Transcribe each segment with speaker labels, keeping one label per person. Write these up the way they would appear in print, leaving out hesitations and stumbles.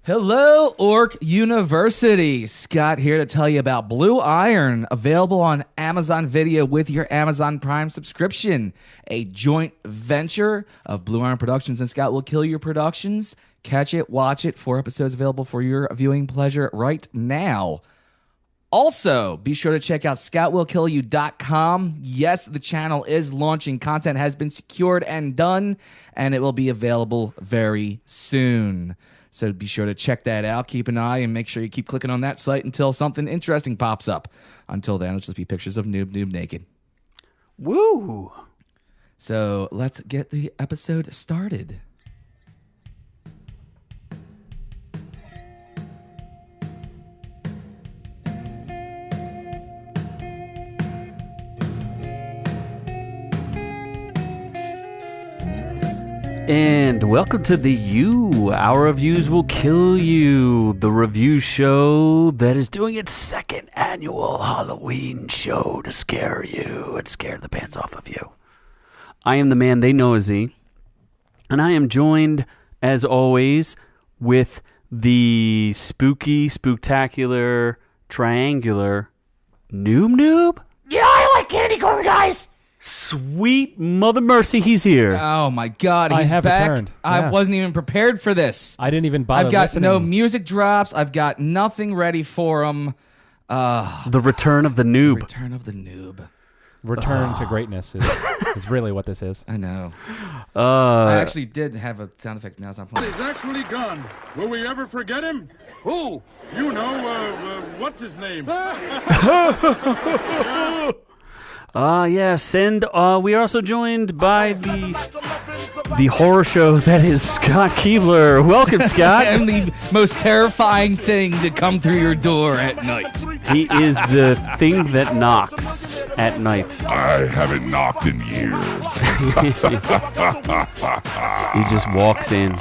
Speaker 1: Hello, Ork University. Scott here to tell you about Blue Iron, available on Amazon Video with your Amazon Prime subscription. A joint venture of Blue Iron Productions and Scott Will Kill You Productions. Catch it, watch it. 4 episodes available for your viewing pleasure right now. Also, be sure to check out ScottWillKillYou.com. Yes, the channel is launching. Content has been secured and done, and it will be available very soon. So be sure to check that out. Keep an eye and make sure you keep clicking on that site until something interesting pops up. Until then, it'll just be pictures of Noob Noob naked.
Speaker 2: Woo!
Speaker 1: So let's get the episode started.
Speaker 2: And welcome to the U. Our reviews will kill you. The review show that is doing its second annual Halloween show to scare you and scare the pants off of you. I am the man they know as Z. And I am joined, as always, with the spooky, spooktacular, triangular Noob Noob.
Speaker 3: Yeah, I like candy corn, guys.
Speaker 2: Sweet Mother Mercy, he's here.
Speaker 1: Oh my God, he's
Speaker 4: have
Speaker 1: back.
Speaker 4: returned.
Speaker 1: I
Speaker 4: Yeah.
Speaker 1: wasn't even prepared for this.
Speaker 4: I didn't even bother
Speaker 1: I've got
Speaker 4: listening.
Speaker 1: no music drops. I've got nothing ready for him.
Speaker 2: The return of the noob.
Speaker 1: Return of the noob.
Speaker 4: Return to greatness is really what this is.
Speaker 1: I know. I actually did have a sound effect. Now it's not playing.
Speaker 5: He's actually gone. Will we ever forget him?
Speaker 3: Who?
Speaker 5: You know, what's his name?
Speaker 2: Yes, and we are also joined by the horror show that is Scott Keebler. Welcome, Scott.
Speaker 1: And the most terrifying thing to come through your door at night.
Speaker 2: He is the thing that knocks at night.
Speaker 6: I haven't knocked in years.
Speaker 2: He just walks in.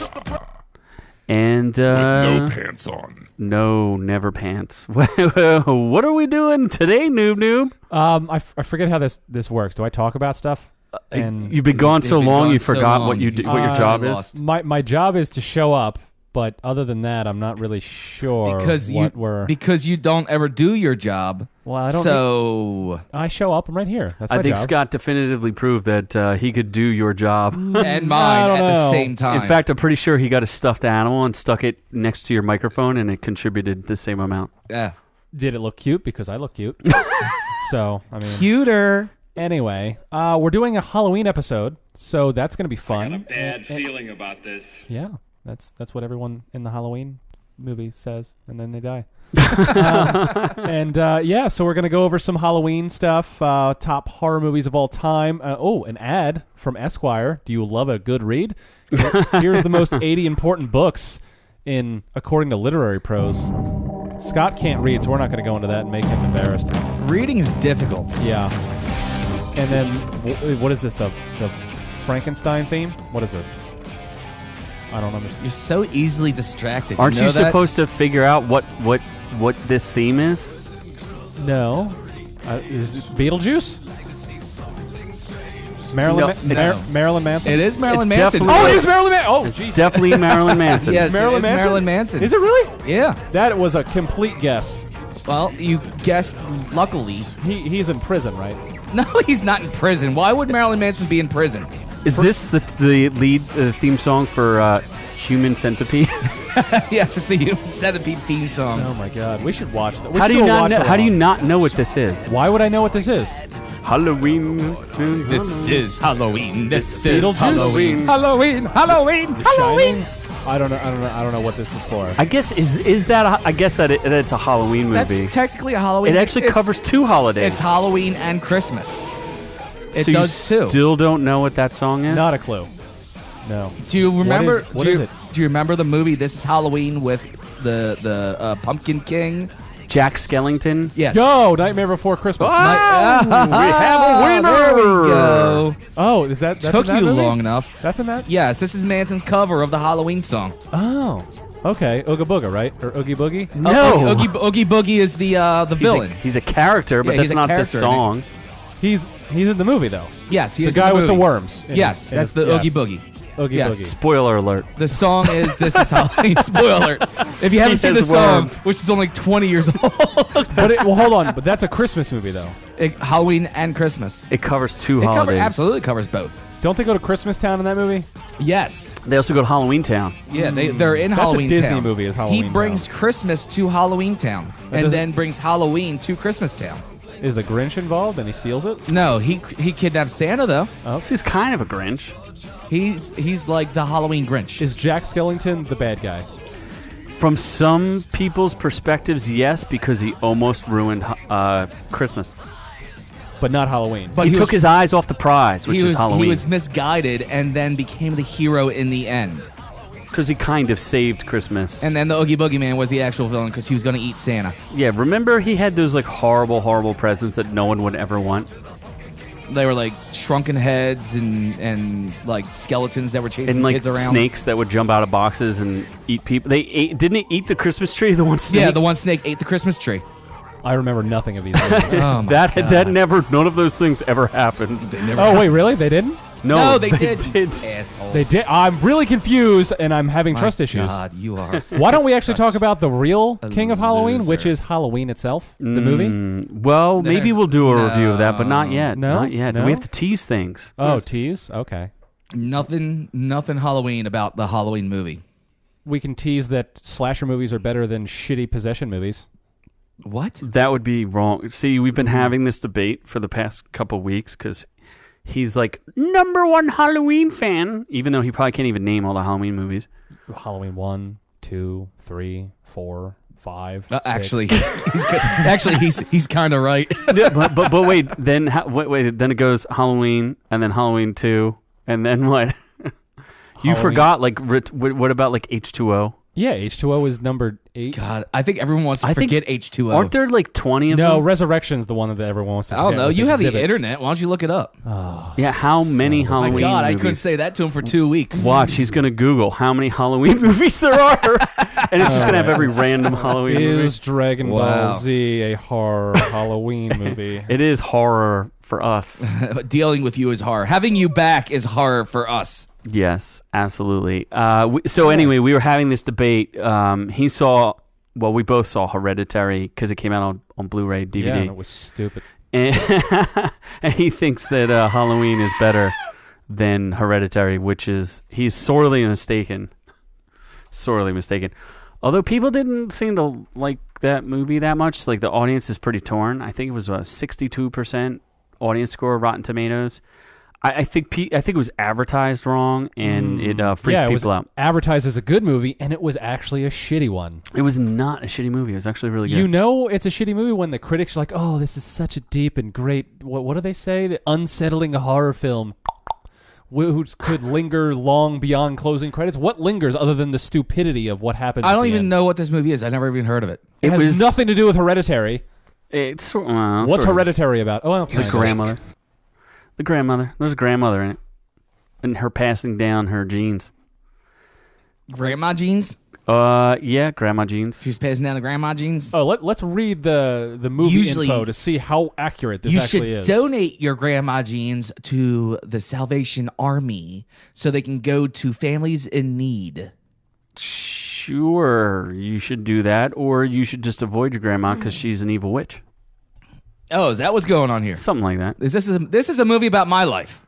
Speaker 2: And
Speaker 6: No pants on.
Speaker 2: No, never pants. What are we doing today, Noob Noob?
Speaker 4: I forget how this works. Do I talk about stuff? And
Speaker 2: You've been gone so
Speaker 1: You've been
Speaker 2: long,
Speaker 1: gone
Speaker 2: you
Speaker 1: so
Speaker 2: forgot
Speaker 1: long.
Speaker 2: what what your job is.
Speaker 1: lost.
Speaker 4: my job is to show up, but other than that, I'm not really sure
Speaker 1: Because you don't ever do your job.
Speaker 4: Well, I don't.
Speaker 1: So
Speaker 4: I show up. I'm right here. That's my
Speaker 2: I think
Speaker 4: job.
Speaker 2: Scott definitively proved that he could do your job.
Speaker 1: and
Speaker 4: I
Speaker 1: mine
Speaker 4: don't
Speaker 1: at the
Speaker 4: know.
Speaker 1: same time.
Speaker 2: In fact, I'm pretty sure he got a stuffed animal and stuck it next to your microphone, and it contributed the same amount.
Speaker 1: yeah.
Speaker 4: Did it look cute? Because I look cute. So I mean,
Speaker 1: Cuter.
Speaker 4: anyway, we're doing a Halloween episode, so that's going to be fun.
Speaker 7: I got a bad feeling about this.
Speaker 4: Yeah, that's what everyone in the Halloween movie says, and then they die. So we're gonna go over some Halloween stuff, top horror movies of all time. An ad from Esquire. Do you love a good read? Here's the most 80 important books according to literary prose. Scott can't read, so we're not gonna go into that and make him embarrassed.
Speaker 1: Reading is difficult.
Speaker 4: Yeah. And then what is this? The Frankenstein theme? What is this? I don't understand.
Speaker 1: You're so easily distracted.
Speaker 2: Aren't you
Speaker 1: know that?
Speaker 2: supposed to figure out what this theme is?
Speaker 4: No. Is it Beetlejuice? Marilyn Manson?
Speaker 1: It is Marilyn
Speaker 2: It's
Speaker 1: Manson.
Speaker 2: definitely-
Speaker 4: Oh, it is Marilyn Manson. Oh,
Speaker 2: It's
Speaker 4: jeez.
Speaker 2: definitely Marilyn Manson.
Speaker 1: Yes,
Speaker 4: Marilyn
Speaker 1: it is
Speaker 4: Manson?
Speaker 1: Marilyn Manson.
Speaker 4: Is it really?
Speaker 1: Yeah.
Speaker 4: That was a complete guess.
Speaker 1: Well, you guessed luckily.
Speaker 4: He's in prison, right?
Speaker 1: No, he's not in prison. Why would Marilyn Manson be in prison?
Speaker 2: Is this the lead theme song for Human Centipede?
Speaker 1: Yes, it's the Human Centipede theme song.
Speaker 4: Oh my God, we should watch that.
Speaker 2: How do you not know what this is?
Speaker 4: Why would I know what this is?
Speaker 2: Halloween.
Speaker 1: This is Halloween. This
Speaker 4: Beetlejuice?
Speaker 1: is Halloween.
Speaker 4: Halloween.
Speaker 1: Halloween.
Speaker 4: The Shining? I don't know what this is for.
Speaker 2: I guess is that I guess that it's a Halloween movie.
Speaker 1: That's technically a Halloween.
Speaker 2: It actually
Speaker 1: It's-
Speaker 2: covers 2 holidays.
Speaker 1: It's Halloween and Christmas. It
Speaker 2: so
Speaker 1: does
Speaker 2: you
Speaker 1: too.
Speaker 2: still don't know what that song is?
Speaker 4: Not a clue. No.
Speaker 1: Do you remember?
Speaker 4: What is it?
Speaker 1: Do you remember the movie This Is Halloween with the Pumpkin King?
Speaker 2: Jack Skellington.
Speaker 1: Yes.
Speaker 4: Yo, Nightmare Before Christmas.
Speaker 2: We have a winner.
Speaker 1: There we go.
Speaker 4: Oh, is that's
Speaker 1: Took
Speaker 4: in that
Speaker 1: you
Speaker 4: movie?
Speaker 1: long enough.
Speaker 4: That's in that?
Speaker 1: Yes, this is Manson's cover of the Halloween song.
Speaker 4: Oh. Okay. Ooga Booga, right? Or Oogie Boogie?
Speaker 2: No.
Speaker 1: Oogie Boogie is the villain.
Speaker 2: He's a character, but
Speaker 1: Yeah,
Speaker 2: that's
Speaker 1: he's a
Speaker 2: not the
Speaker 1: character,
Speaker 2: song.
Speaker 4: He's in the movie though.
Speaker 1: Yes, he
Speaker 4: The
Speaker 1: is
Speaker 4: guy
Speaker 1: in
Speaker 4: with the
Speaker 1: movie.
Speaker 4: worms.
Speaker 1: Yes, that's the Oogie Boogie.
Speaker 4: Oogie
Speaker 1: Yes.
Speaker 4: Boogie.
Speaker 2: Spoiler alert.
Speaker 1: The song is "This Is Halloween." Spoiler. If you haven't
Speaker 2: He
Speaker 1: seen the
Speaker 2: has
Speaker 1: song,
Speaker 2: worms.
Speaker 1: which is only 20 years old,
Speaker 4: But hold on. But that's a Christmas movie, though.
Speaker 1: Halloween and Christmas.
Speaker 2: It covers two
Speaker 1: It
Speaker 2: holidays.
Speaker 1: absolutely covers both.
Speaker 4: Don't they go to Christmas Town in that movie?
Speaker 1: Yes.
Speaker 2: They also go to Halloween Town.
Speaker 1: Yeah, they're in
Speaker 4: That's
Speaker 1: Halloween
Speaker 4: a Disney
Speaker 1: Town.
Speaker 4: movie is Halloween
Speaker 1: He brings
Speaker 4: Town.
Speaker 1: Christmas to Halloween Town, and
Speaker 4: doesn't-
Speaker 1: then brings Halloween to Christmas Town.
Speaker 4: Is the Grinch involved and he steals it?
Speaker 1: No, he kidnaps Santa though.
Speaker 2: So he's kind of a Grinch.
Speaker 1: He's like the Halloween Grinch.
Speaker 4: Is Jack Skellington the bad guy?
Speaker 2: From some people's perspectives, yes, because he almost ruined Christmas.
Speaker 4: But not Halloween.
Speaker 1: But
Speaker 2: He
Speaker 1: he
Speaker 2: took
Speaker 1: was-
Speaker 2: his eyes off the prize, which is Halloween.
Speaker 1: He was misguided and then became the hero in the end.
Speaker 2: Because he kind of saved Christmas.
Speaker 1: And then the Oogie Boogie Man was the actual villain because he was going to eat Santa.
Speaker 2: Yeah, remember he had those like horrible, horrible presents that no one would ever want?
Speaker 1: They were like shrunken heads and like skeletons that were chasing
Speaker 2: And like
Speaker 1: kids around.
Speaker 2: snakes that would jump out of boxes and eat people. Didn't it eat the Christmas tree? The one snake?
Speaker 1: Yeah, the one snake ate the Christmas tree.
Speaker 4: I remember nothing of these movies.
Speaker 1: Oh my
Speaker 2: that never, none of those things ever happened.
Speaker 4: Oh, wait, really? They didn't?
Speaker 1: No, they did.
Speaker 4: They did. I'm really confused, and I'm having trust issues.
Speaker 1: God, you are.
Speaker 4: Why don't we actually talk about the real
Speaker 1: a
Speaker 4: King of Halloween,
Speaker 1: loser.
Speaker 4: which is Halloween itself, the movie?
Speaker 2: Well, maybe
Speaker 1: There's-
Speaker 2: we'll do a review of that, but not yet.
Speaker 4: No?
Speaker 2: Not yet.
Speaker 4: No?
Speaker 2: We have to tease things.
Speaker 4: Oh, tease? Okay.
Speaker 1: Nothing Halloween about the Halloween movie.
Speaker 4: We can tease that slasher movies are better than shitty possession movies.
Speaker 1: What?
Speaker 2: That would be wrong. See, we've been having this debate for the past couple weeks because he's like #1 Halloween fan, even though he probably can't even name all the Halloween movies.
Speaker 4: Halloween 1, 2, 3, 4, 5.
Speaker 1: Actually,
Speaker 4: 6.
Speaker 1: he's kind of right.
Speaker 2: but wait, then then it goes Halloween and then Halloween 2 and then what? You
Speaker 4: Halloween.
Speaker 2: forgot like what about like H2O?
Speaker 4: Yeah, H2O is number 8.
Speaker 1: God, I think everyone wants to
Speaker 2: I think-
Speaker 1: forget H2O.
Speaker 2: Aren't there like 20 of
Speaker 4: No,
Speaker 2: them?
Speaker 4: Resurrection's the one that everyone wants to
Speaker 1: I don't
Speaker 4: forget
Speaker 1: know.
Speaker 4: with
Speaker 1: You have the
Speaker 4: Exhibit.
Speaker 1: internet. Why don't you look it up?
Speaker 2: Yeah, how many
Speaker 1: My
Speaker 2: Halloween
Speaker 1: God, I
Speaker 2: movies?
Speaker 1: couldn't say that to him for 2 weeks.
Speaker 2: Watch, he's going to Google how many Halloween movies there are. And it's just going to have every random Halloween movie.
Speaker 4: Is Dragon
Speaker 1: Wow.
Speaker 4: Ball Z a horror Halloween movie?
Speaker 2: It is horror for us.
Speaker 1: Dealing with you is horror. Having you back is horror for us.
Speaker 2: Yes, absolutely. Anyway, we were having this debate. We both saw Hereditary because it came out on Blu-ray, DVD.
Speaker 4: Yeah, and it was stupid.
Speaker 2: And, and he thinks that Halloween is better than Hereditary, which is, he's sorely mistaken. Sorely mistaken. Although people didn't seem to like that movie that much. Like the audience is pretty torn. I think it was a 62% audience score, Rotten Tomatoes. I think it was advertised wrong, and it freaked
Speaker 4: Yeah, it was
Speaker 2: people out.
Speaker 4: advertised as a good movie, and it was actually a shitty one.
Speaker 2: It was not a shitty movie. It was actually really good.
Speaker 4: You know it's a shitty movie when the critics are like, oh, this is such a deep and great, what do they say? The unsettling horror film which could linger long beyond closing credits. What lingers other than the stupidity of what happens
Speaker 1: I
Speaker 4: at
Speaker 1: don't
Speaker 4: the
Speaker 1: even
Speaker 4: end?
Speaker 1: know what this movie is. I never even heard of it.
Speaker 4: It has
Speaker 2: was
Speaker 4: nothing to do with Hereditary.
Speaker 2: It's
Speaker 4: What's
Speaker 2: sort of.
Speaker 4: Hereditary about? Oh, well,
Speaker 2: The grandmother. The grandmother. There's a grandmother in it. And her passing down her genes.
Speaker 1: Grandma jeans?
Speaker 2: Yeah, grandma genes.
Speaker 1: She's passing down the grandma jeans?
Speaker 4: Oh, let's read the movie
Speaker 1: Usually-
Speaker 4: info to see how accurate this
Speaker 1: You
Speaker 4: actually
Speaker 1: should
Speaker 4: is.
Speaker 1: donate your grandma jeans to the Salvation Army so they can go to families in need.
Speaker 2: Sure, you should do that, or you should just avoid your grandma because she's an evil witch.
Speaker 1: Oh, is that what's going on here?
Speaker 2: Something like that.
Speaker 1: This is a movie about my life.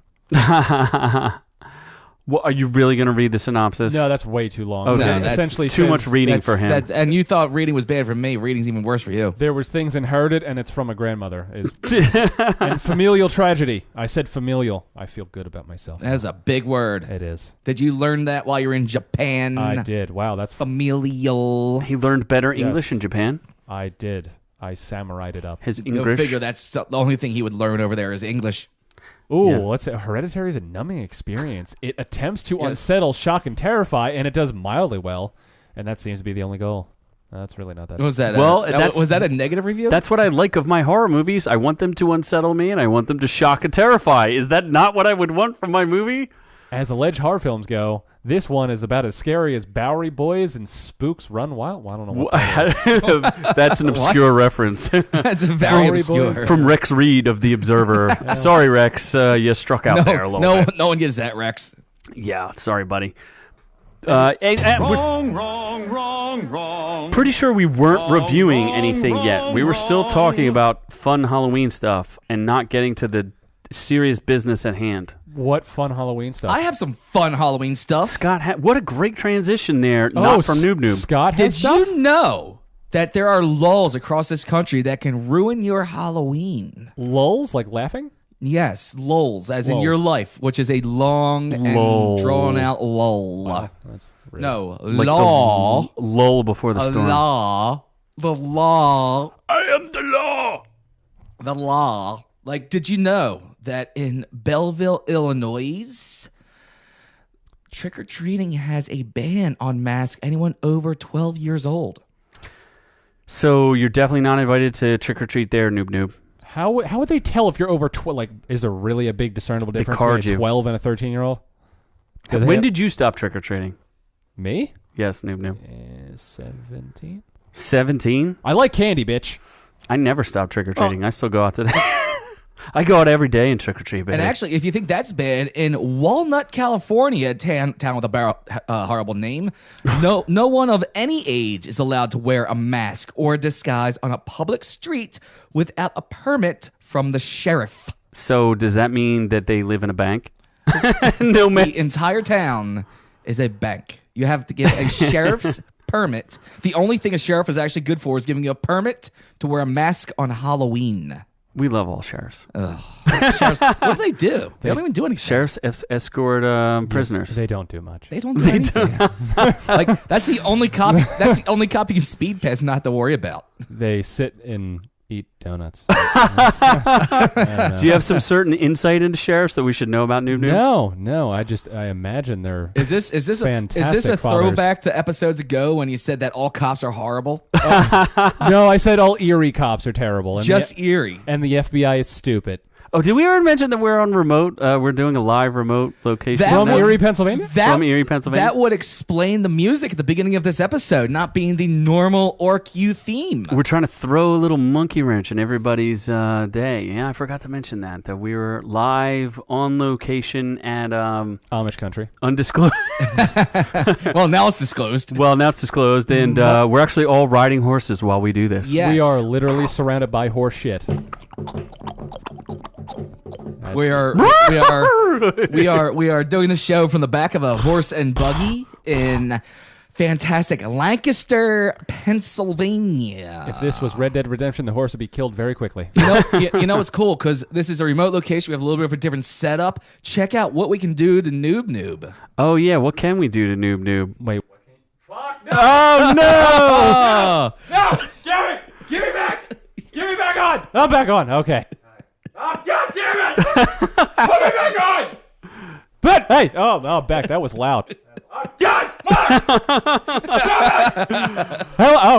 Speaker 2: Well, are you really going to read the synopsis?
Speaker 4: No, that's way too long.
Speaker 2: Okay.
Speaker 1: No,
Speaker 4: It
Speaker 1: that's
Speaker 4: essentially
Speaker 2: too
Speaker 4: says
Speaker 2: much reading for him.
Speaker 1: And you thought reading was bad for me. Reading's even worse for you.
Speaker 4: There was things inherited, and it's from a grandmother. And familial tragedy. I said familial. I feel good about myself.
Speaker 1: That is a big word.
Speaker 4: It is.
Speaker 1: Did you learn that while you were in Japan?
Speaker 4: I did. Wow, that's.
Speaker 1: Familial.
Speaker 2: He learned better
Speaker 4: Yes.
Speaker 2: English in Japan.
Speaker 4: I did. I samurai'd it up.
Speaker 2: His
Speaker 1: Go
Speaker 2: English.
Speaker 1: figure. That's the only thing he would learn over there is English.
Speaker 4: Ooh,
Speaker 2: Yeah.
Speaker 4: let's say Hereditary is a numbing experience. It attempts to
Speaker 1: Yes.
Speaker 4: unsettle, shock, and terrify, and it does mildly well. And that seems to be the only goal. That's really not that.
Speaker 1: Was that
Speaker 2: Well,
Speaker 1: was that a negative review?
Speaker 2: That's what I like of my horror movies. I want them to unsettle me, and I want them to shock and terrify. Is that not what I would want from my movie?
Speaker 4: As alleged horror films go, this one is about as scary as Bowery Boys and Spooks Run Wild. Well, I don't know what that is.
Speaker 2: That's an obscure reference.
Speaker 1: That's very
Speaker 4: Bowery
Speaker 1: obscure.
Speaker 4: Boys.
Speaker 2: From Rex Reed of The Observer. Sorry, Rex, you struck out there a little bit.
Speaker 1: No one gets that, Rex.
Speaker 2: Yeah, sorry, buddy. Wrong. Pretty sure we weren't reviewing anything yet. We were still talking about fun Halloween stuff and not getting to the serious business at hand.
Speaker 4: What fun Halloween stuff?
Speaker 1: I have some fun Halloween stuff.
Speaker 2: Scott, what a great transition there. Not from Noob Noob.
Speaker 4: Scott has
Speaker 1: Did
Speaker 4: stuff?
Speaker 1: you know that there are lulls across this country that can ruin your Halloween?
Speaker 4: Lulls, like laughing?
Speaker 1: Yes, lulls, as in
Speaker 4: Lulls.
Speaker 1: your life, which is a long
Speaker 2: Lull.
Speaker 1: and drawn-out lull.
Speaker 4: Wow, that's really
Speaker 1: No,
Speaker 2: Like
Speaker 1: law.
Speaker 2: the lull before the
Speaker 1: A
Speaker 2: storm.
Speaker 1: law. The law.
Speaker 2: I am the law.
Speaker 1: The law. Like, did you know that in Belleville, Illinois, trick-or-treating has a ban on mask anyone over 12 years old?
Speaker 2: So you're definitely not invited to trick or treat there, Noob Noob.
Speaker 4: How would they tell if you're over 12? Like, is there really a big discernible difference
Speaker 2: card
Speaker 4: between a
Speaker 2: you.
Speaker 4: 12 and a 13-year-old?
Speaker 2: When did you stop trick or treating?
Speaker 4: Me?
Speaker 2: Yes, Noob Noob.
Speaker 4: 17.
Speaker 2: 17?
Speaker 4: I like candy, bitch.
Speaker 2: I never stopped trick or treating. I still go out today. I go out every day and trick or treat, baby.
Speaker 1: And actually, if you think that's bad, in Walnut, California, town with a horrible name, no one of any age is allowed to wear a mask or disguise on a public street without a permit from the sheriff.
Speaker 2: So does that mean that they live in a bank? No mask.
Speaker 1: The entire town is a bank. You have to get a sheriff's permit. The only thing a sheriff is actually good for is giving you a permit to wear a mask on Halloween.
Speaker 2: We love all sheriffs.
Speaker 1: Sheriffs, what do they do? They don't even do anything.
Speaker 2: Sheriffs escort prisoners.
Speaker 4: They don't do much.
Speaker 1: They don't do anything. Like, that's the only cop. That's the only cop you can speed past, not to worry about.
Speaker 4: They sit and eat donuts.
Speaker 2: Do you have some certain insight into sheriffs that we should know about, Noob Noob?
Speaker 4: No. I imagine they're.
Speaker 1: Is this
Speaker 4: Fantastic
Speaker 1: a
Speaker 4: fathers.
Speaker 1: throwback to episodes ago when you said that all cops are horrible?
Speaker 4: No, I said all Erie cops are terrible. And
Speaker 1: Just eerie.
Speaker 4: and the FBI is stupid.
Speaker 2: Oh, did we ever mention that we're on remote? We're doing a live remote location
Speaker 1: That
Speaker 4: From
Speaker 1: would-
Speaker 4: Erie, Pennsylvania?
Speaker 2: From Erie, Pennsylvania?
Speaker 1: That would explain the music at the beginning of this episode not being the normal OrkU theme.
Speaker 2: We're trying to throw a little monkey wrench in everybody's day. Yeah, I forgot to mention that we were live on location at
Speaker 4: Amish country.
Speaker 2: undisclosed.
Speaker 1: Well, now it's disclosed.
Speaker 2: Well, now it's disclosed, and we're actually all riding horses while we do this.
Speaker 1: Yes.
Speaker 4: We are literally surrounded by horse shit.
Speaker 1: We are doing the show from the back of a horse and buggy in fantastic Lancaster, Pennsylvania.
Speaker 4: If this was Red Dead Redemption, the horse would be killed very quickly.
Speaker 1: You know what's cool? Because this is a remote location. We have a little bit of a different setup. Check out what we can do to Noob Noob.
Speaker 2: Oh, yeah. What can we do to Noob Noob?
Speaker 4: Wait,
Speaker 2: Oh, no!
Speaker 4: no! Damn it! Give me back! Give me back on! I'm back on. Okay. Oh, God damn it! Put me back on! But hey, oh, back. That was loud. God, fuck!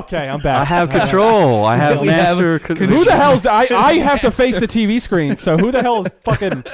Speaker 4: Okay, I'm back.
Speaker 2: I have control. I have
Speaker 1: We have
Speaker 2: master
Speaker 4: Who the hell's I have to face the TV screen, so who the hell is fucking?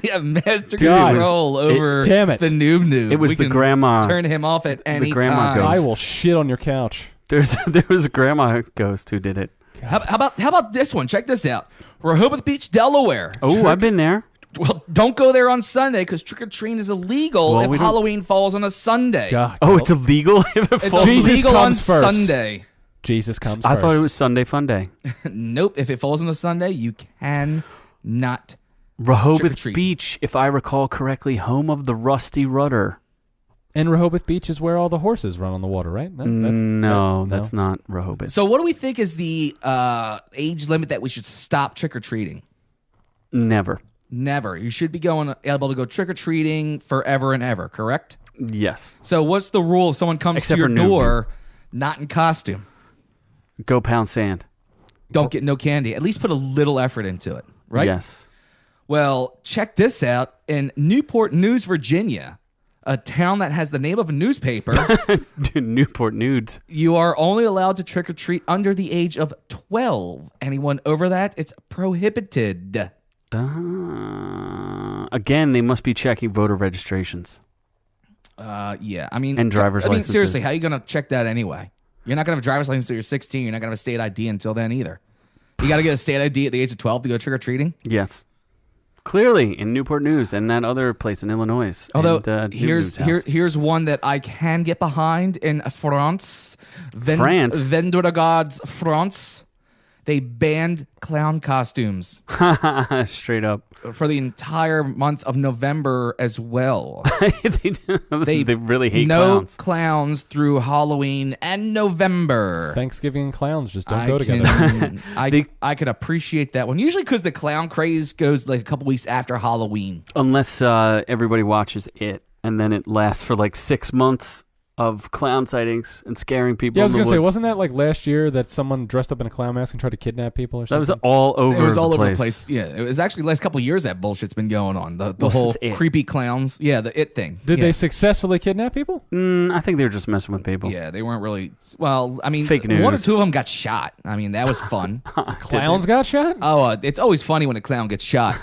Speaker 1: We have master
Speaker 4: God.
Speaker 1: control over
Speaker 4: Damn it.
Speaker 1: the Noob Noob.
Speaker 2: It was
Speaker 1: We
Speaker 2: the
Speaker 1: can
Speaker 2: grandma.
Speaker 1: Turn him off at any
Speaker 2: grandma
Speaker 1: time.
Speaker 2: ghost.
Speaker 4: I will shit on your couch.
Speaker 2: There was a grandma ghost who did it.
Speaker 1: How about this one? Check this out. Rehoboth Beach, Delaware.
Speaker 2: Oh, I've been there.
Speaker 1: Well, don't go there on Sunday because trick-or-treating is illegal
Speaker 2: Well,
Speaker 1: if
Speaker 2: we don't-
Speaker 1: Halloween falls on a Sunday.
Speaker 4: God,
Speaker 2: Oh, it's illegal if it
Speaker 1: It's
Speaker 2: falls.
Speaker 4: Jesus
Speaker 1: illegal on
Speaker 4: comes first.
Speaker 1: Sunday.
Speaker 4: Jesus comes
Speaker 2: I
Speaker 4: first.
Speaker 2: thought it was Sunday Fun Day.
Speaker 1: Nope. If it falls on a Sunday, you cannot.
Speaker 2: Rehoboth
Speaker 1: Trick-or-treat.
Speaker 2: Beach, if I recall correctly, home of the Rusty Rudder.
Speaker 4: And Rehoboth Beach is where all the horses run on the water, right?
Speaker 2: That's not Rehoboth.
Speaker 1: So, what do we think is the age limit that we should stop trick-or-treating?
Speaker 2: Never.
Speaker 1: Never. You should be able to go trick-or-treating forever and ever, correct?
Speaker 2: Yes.
Speaker 1: So what's the rule if someone comes
Speaker 2: Except
Speaker 1: to your
Speaker 2: for Noob
Speaker 1: door not in costume?
Speaker 2: Go pound sand.
Speaker 1: Don't get no candy. At least put a little effort into it, right?
Speaker 2: Yes.
Speaker 1: Well, check this out. In Newport News, Virginia, a town that has the name of a newspaper,
Speaker 2: Dude, Newport Nudes.
Speaker 1: you are only allowed to trick-or-treat under the age of 12. Anyone over that, it's prohibited.
Speaker 2: Again, they must be checking voter registrations.
Speaker 1: Yeah. I mean,
Speaker 2: And driver's licenses.
Speaker 1: seriously, how are you going to check that anyway? You're not going to have a driver's license until you're 16. You're not going to have a state ID until then either. You got to get a state ID at the age of 12 to go trick-or-treating?
Speaker 2: Yes. Clearly in Newport News and that other place in Illinois.
Speaker 1: Although
Speaker 2: and, Noob Noob's house.
Speaker 1: here's one that I can get behind in France.
Speaker 2: France?
Speaker 1: Vendoragods, France. They banned clown costumes
Speaker 2: Straight up.
Speaker 1: for the entire month of November as well.
Speaker 2: they really hate
Speaker 1: no
Speaker 2: clowns.
Speaker 1: through Halloween and November.
Speaker 4: Thanksgiving and clowns just don't
Speaker 1: I
Speaker 4: go together.
Speaker 1: I can appreciate that one. Usually because the clown craze goes like a couple weeks after Halloween.
Speaker 2: Unless everybody watches it, and then it lasts for like 6 months of clown sightings and scaring people.
Speaker 4: Yeah, I was
Speaker 2: in the
Speaker 4: gonna say,
Speaker 2: woods.
Speaker 4: wasn't that like last year that someone dressed up in a clown mask and tried to kidnap people or
Speaker 2: That
Speaker 4: something?
Speaker 2: was all over.
Speaker 1: It was all
Speaker 2: the
Speaker 1: over
Speaker 2: place.
Speaker 1: the place. Yeah, it was actually the last couple of years that bullshit's been going on. The
Speaker 2: Well,
Speaker 1: whole
Speaker 2: since It.
Speaker 1: creepy clowns. Yeah, the It thing.
Speaker 4: Did
Speaker 1: Yeah.
Speaker 4: they successfully kidnap people?
Speaker 2: I think they were just messing with people.
Speaker 1: Yeah, they weren't really. Well, I mean,
Speaker 2: Fake news.
Speaker 1: one or two of them got shot. I mean, that was fun.
Speaker 4: Clowns got shot?
Speaker 1: Oh, it's always funny when a clown gets shot.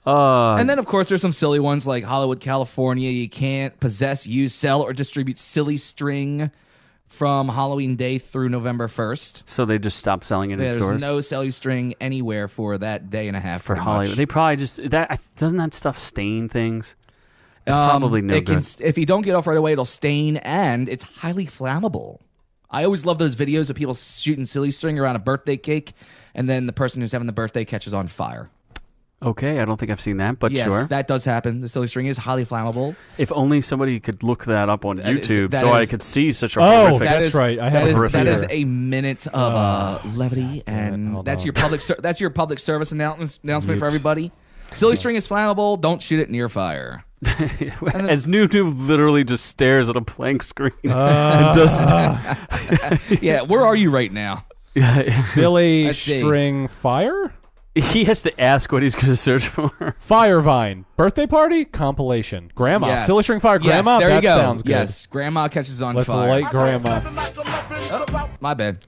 Speaker 1: And then, of course, there's some silly ones like Hollywood, California. You can't possess, use, sell, or distribute silly string from Halloween Day through November 1st.
Speaker 2: So they just stopped selling it in
Speaker 1: There's
Speaker 2: stores
Speaker 1: no silly string anywhere for that day and a half.
Speaker 2: for
Speaker 1: pretty
Speaker 2: Hollywood.
Speaker 1: much.
Speaker 2: They probably just doesn't that stuff stain things? It's probably no
Speaker 1: it can,
Speaker 2: good.
Speaker 1: if you don't get off right away, it'll stain, and it's highly flammable. I always love those videos of people shooting silly string around a birthday cake, and then the person who's having the birthday catches on fire.
Speaker 2: Okay, I don't think I've seen that, but
Speaker 1: Yes,
Speaker 2: sure.
Speaker 1: that does happen. The silly string is highly flammable.
Speaker 2: If only somebody could look that up on
Speaker 1: That is-
Speaker 2: YouTube
Speaker 1: that
Speaker 2: so I
Speaker 1: is-
Speaker 2: could see such a
Speaker 4: Oh,
Speaker 2: horrific...
Speaker 4: That's right. I have
Speaker 1: that
Speaker 4: a
Speaker 1: is,
Speaker 2: horrific
Speaker 1: that is
Speaker 2: error.
Speaker 1: a minute of levity, and
Speaker 4: hold
Speaker 1: that's
Speaker 4: on.
Speaker 1: your that's your public service announcement for everybody. Silly string is flammable. Don't shoot it near fire.
Speaker 2: As Noob Noob literally just stares at a blank screen and does
Speaker 1: Yeah, where are you right now?
Speaker 4: Silly
Speaker 1: Let's see.
Speaker 4: string fire?
Speaker 2: He has to ask what he's going to search for.
Speaker 4: Firevine. Birthday party? Compilation. Grandma.
Speaker 1: Yes.
Speaker 4: Silly string fire.
Speaker 1: Yes,
Speaker 4: Grandma?
Speaker 1: there
Speaker 4: that
Speaker 1: you go.
Speaker 4: sounds good.
Speaker 1: Yes, grandma catches on
Speaker 4: Let's
Speaker 1: fire.
Speaker 4: light grandma.
Speaker 1: My bad.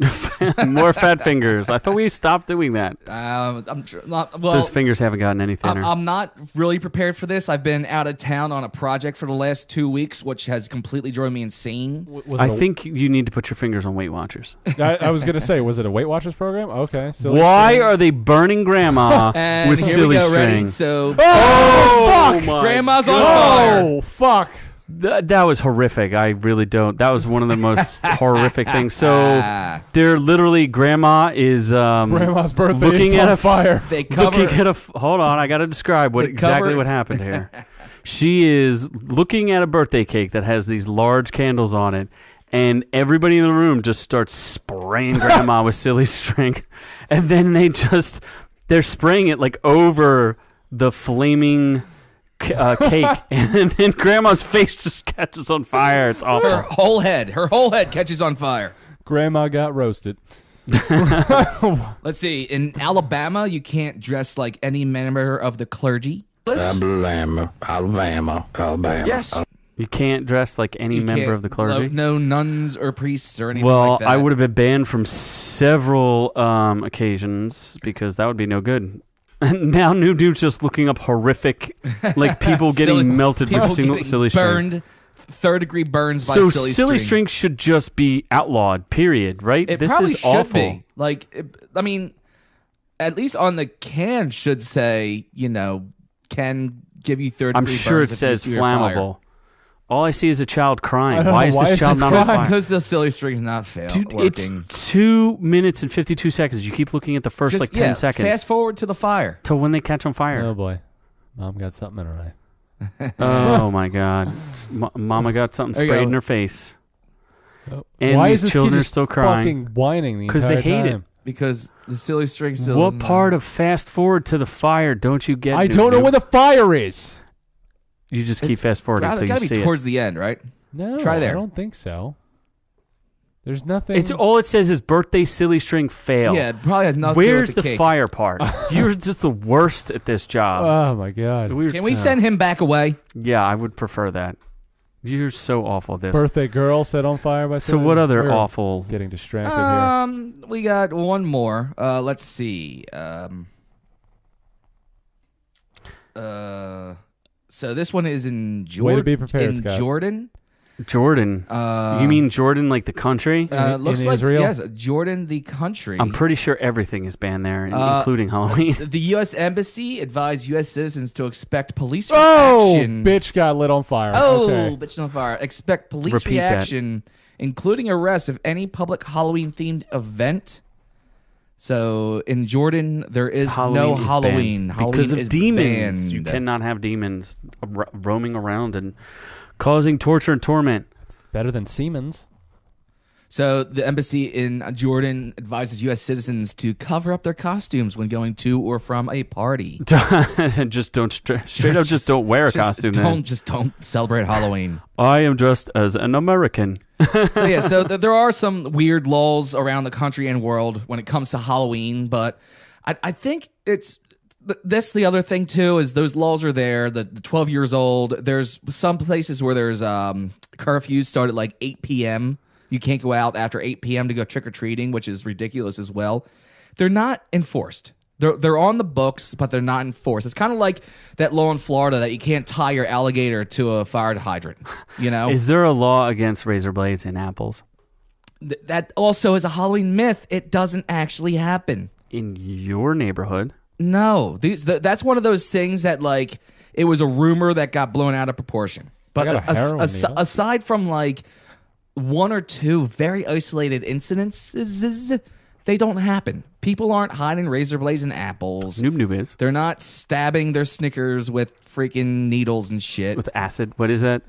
Speaker 2: More fat fingers. I thought we stopped doing that.
Speaker 1: I'm not, well.
Speaker 2: Those fingers haven't gotten any thinner.
Speaker 1: I'm not really prepared for this. I've been out of town on a project for the last 2 weeks, which has completely driven me insane.
Speaker 4: Was
Speaker 2: I
Speaker 4: it a-
Speaker 2: think you need to put your fingers on Weight Watchers.
Speaker 4: I was going to say, was it a Weight Watchers program? Okay. Silly
Speaker 2: Why
Speaker 4: string.
Speaker 2: are they burning grandma
Speaker 1: And
Speaker 2: with
Speaker 1: here
Speaker 2: silly
Speaker 1: we go.
Speaker 2: string?
Speaker 1: Ready? So,
Speaker 2: Oh, fuck!
Speaker 1: grandma's on fire.
Speaker 4: Oh, fuck.
Speaker 2: That was horrific. I really don't. That was one of the most horrific things. So they're literally grandma is
Speaker 4: Grandma's birthday
Speaker 2: looking
Speaker 4: is
Speaker 2: at
Speaker 4: on
Speaker 2: a
Speaker 4: fire.
Speaker 1: They cover.
Speaker 2: looking at a. Hold on, I got to describe what
Speaker 1: They
Speaker 2: exactly
Speaker 1: cover-
Speaker 2: what happened here. She is looking at a birthday cake that has these large candles on it, and everybody in the room just starts spraying grandma with silly string, and then they're spraying it like over the flaming cake, and then grandma's face just catches on fire. It's awful.
Speaker 1: her whole head catches on fire.
Speaker 4: Grandma got roasted.
Speaker 1: Let's see. In Alabama, you can't dress like any member of the clergy.
Speaker 6: Alabama.
Speaker 3: Yes.
Speaker 2: You can't dress like any
Speaker 1: You
Speaker 2: member
Speaker 1: can't-
Speaker 2: of the clergy.
Speaker 1: No nuns or priests or anything
Speaker 2: Well,
Speaker 1: like that.
Speaker 2: I would have been banned from several occasions because that would be no good. And now Noob Noob's just looking up horrific, like people getting
Speaker 1: Silly-
Speaker 2: melted with
Speaker 1: people getting
Speaker 2: silly string.
Speaker 1: burned, third-degree burns by
Speaker 2: So
Speaker 1: silly
Speaker 2: string should just be outlawed. Period. Right?
Speaker 1: It
Speaker 2: this
Speaker 1: probably
Speaker 2: is
Speaker 1: should
Speaker 2: awful.
Speaker 1: be. Like, I mean, at least on the can should say, can give you third-degree
Speaker 2: I'm sure it
Speaker 1: burns if
Speaker 2: says
Speaker 1: you use your fire.
Speaker 2: flammable. All I see is a child crying.
Speaker 4: I don't
Speaker 2: Why
Speaker 4: know.
Speaker 2: is
Speaker 4: Why
Speaker 2: this
Speaker 4: is
Speaker 2: child
Speaker 4: it
Speaker 2: not on
Speaker 4: crying?
Speaker 2: fire?
Speaker 1: Because the silly string's not
Speaker 2: Dude,
Speaker 1: working.
Speaker 2: it's 2 minutes and 52 seconds. You keep looking at the first
Speaker 1: Just,
Speaker 2: 10 seconds
Speaker 1: Fast forward to the fire.
Speaker 2: till when they catch on fire.
Speaker 4: Oh, boy. Mom got something in her eye.
Speaker 2: Oh my God! Mama got something
Speaker 1: There you
Speaker 2: sprayed
Speaker 1: go.
Speaker 2: in her face, and
Speaker 4: Why
Speaker 2: these
Speaker 4: is this
Speaker 2: children
Speaker 4: kid
Speaker 2: are
Speaker 4: just
Speaker 2: still crying.
Speaker 4: fucking whining the
Speaker 2: Because
Speaker 4: entire
Speaker 2: they hate it.
Speaker 4: time?
Speaker 1: Because the silly string still
Speaker 2: What
Speaker 1: isn't
Speaker 2: part
Speaker 1: there.
Speaker 2: of fast forward to the fire don't you get?
Speaker 4: I
Speaker 2: Noob
Speaker 4: don't know
Speaker 2: Noob?
Speaker 4: where the fire is.
Speaker 2: You just keep fast forwarding
Speaker 1: Gotta,
Speaker 2: until you
Speaker 1: gotta
Speaker 2: see
Speaker 1: be
Speaker 2: it.
Speaker 1: towards the end, right?
Speaker 4: No,
Speaker 1: Try there.
Speaker 4: I don't think so. There's nothing.
Speaker 2: It's all it says is birthday silly string fail.
Speaker 1: Yeah, it probably has nothing
Speaker 2: Where's
Speaker 1: to do with
Speaker 2: the
Speaker 1: the cake.
Speaker 2: fire part? You're just the worst at this job.
Speaker 4: Oh, my God.
Speaker 1: Can we send him back away?
Speaker 2: Yeah, I would prefer that. You're so awful at this.
Speaker 4: Birthday girl set on fire by
Speaker 2: So
Speaker 4: someone?
Speaker 2: what other
Speaker 4: We're
Speaker 2: awful?
Speaker 4: Getting distracted here.
Speaker 1: We got one more. Let's see. So this one is in Jordan.
Speaker 4: Way to be prepared,
Speaker 1: in
Speaker 4: Scott.
Speaker 1: Jordan.
Speaker 2: Jordan. You mean Jordan, like the country?
Speaker 1: Looks
Speaker 4: in
Speaker 1: like
Speaker 4: Israel?
Speaker 1: yes, Jordan, the country.
Speaker 2: I'm pretty sure everything is banned there, including Halloween.
Speaker 1: The U.S. Embassy advised U.S. citizens to expect police
Speaker 4: Oh,
Speaker 1: reaction.
Speaker 4: bitch got lit on fire.
Speaker 1: Oh,
Speaker 4: Okay.
Speaker 1: bitch on fire. Expect police
Speaker 2: Repeat that.
Speaker 1: reaction, including arrest of any public Halloween-themed event. So in Jordan, there is no
Speaker 2: is
Speaker 1: Halloween.
Speaker 2: banned
Speaker 1: Halloween
Speaker 2: because of
Speaker 1: is
Speaker 2: demons.
Speaker 1: banned.
Speaker 2: You cannot have demons roaming around and causing torture and torment.
Speaker 4: Better than Siemens.
Speaker 1: So the embassy in Jordan advises U.S. citizens to cover up their costumes when going to or from a party.
Speaker 2: Just don't straight up. Just don't wear a costume. Then.
Speaker 1: Just don't celebrate Halloween.
Speaker 2: I am dressed as an American.
Speaker 1: So yeah, so there are some weird laws around the country and world when it comes to Halloween, but I think it's that's the other thing too is those laws are there. The 12 years old. There's some places where there's curfews start at like 8 p.m. You can't go out after 8 p.m. to go trick or treating, which is ridiculous as well. They're not enforced. They're on the books, but they're not enforced. It's kind of like that law in Florida that you can't tie your alligator to a fire hydrant. You know,
Speaker 2: Is there a law against razor blades in apples?
Speaker 1: that also is a Halloween myth. It doesn't actually happen.
Speaker 2: In your neighborhood?
Speaker 1: No, that's one of those things that like it was a rumor that got blown out of proportion. But
Speaker 4: I got a heroin needle.
Speaker 1: aside from like one or two very isolated incidences, they don't happen. People aren't hiding razor blades in apples.
Speaker 2: Noob Noob is.
Speaker 1: They're not stabbing their Snickers with freaking needles and shit.
Speaker 2: With acid. What is that?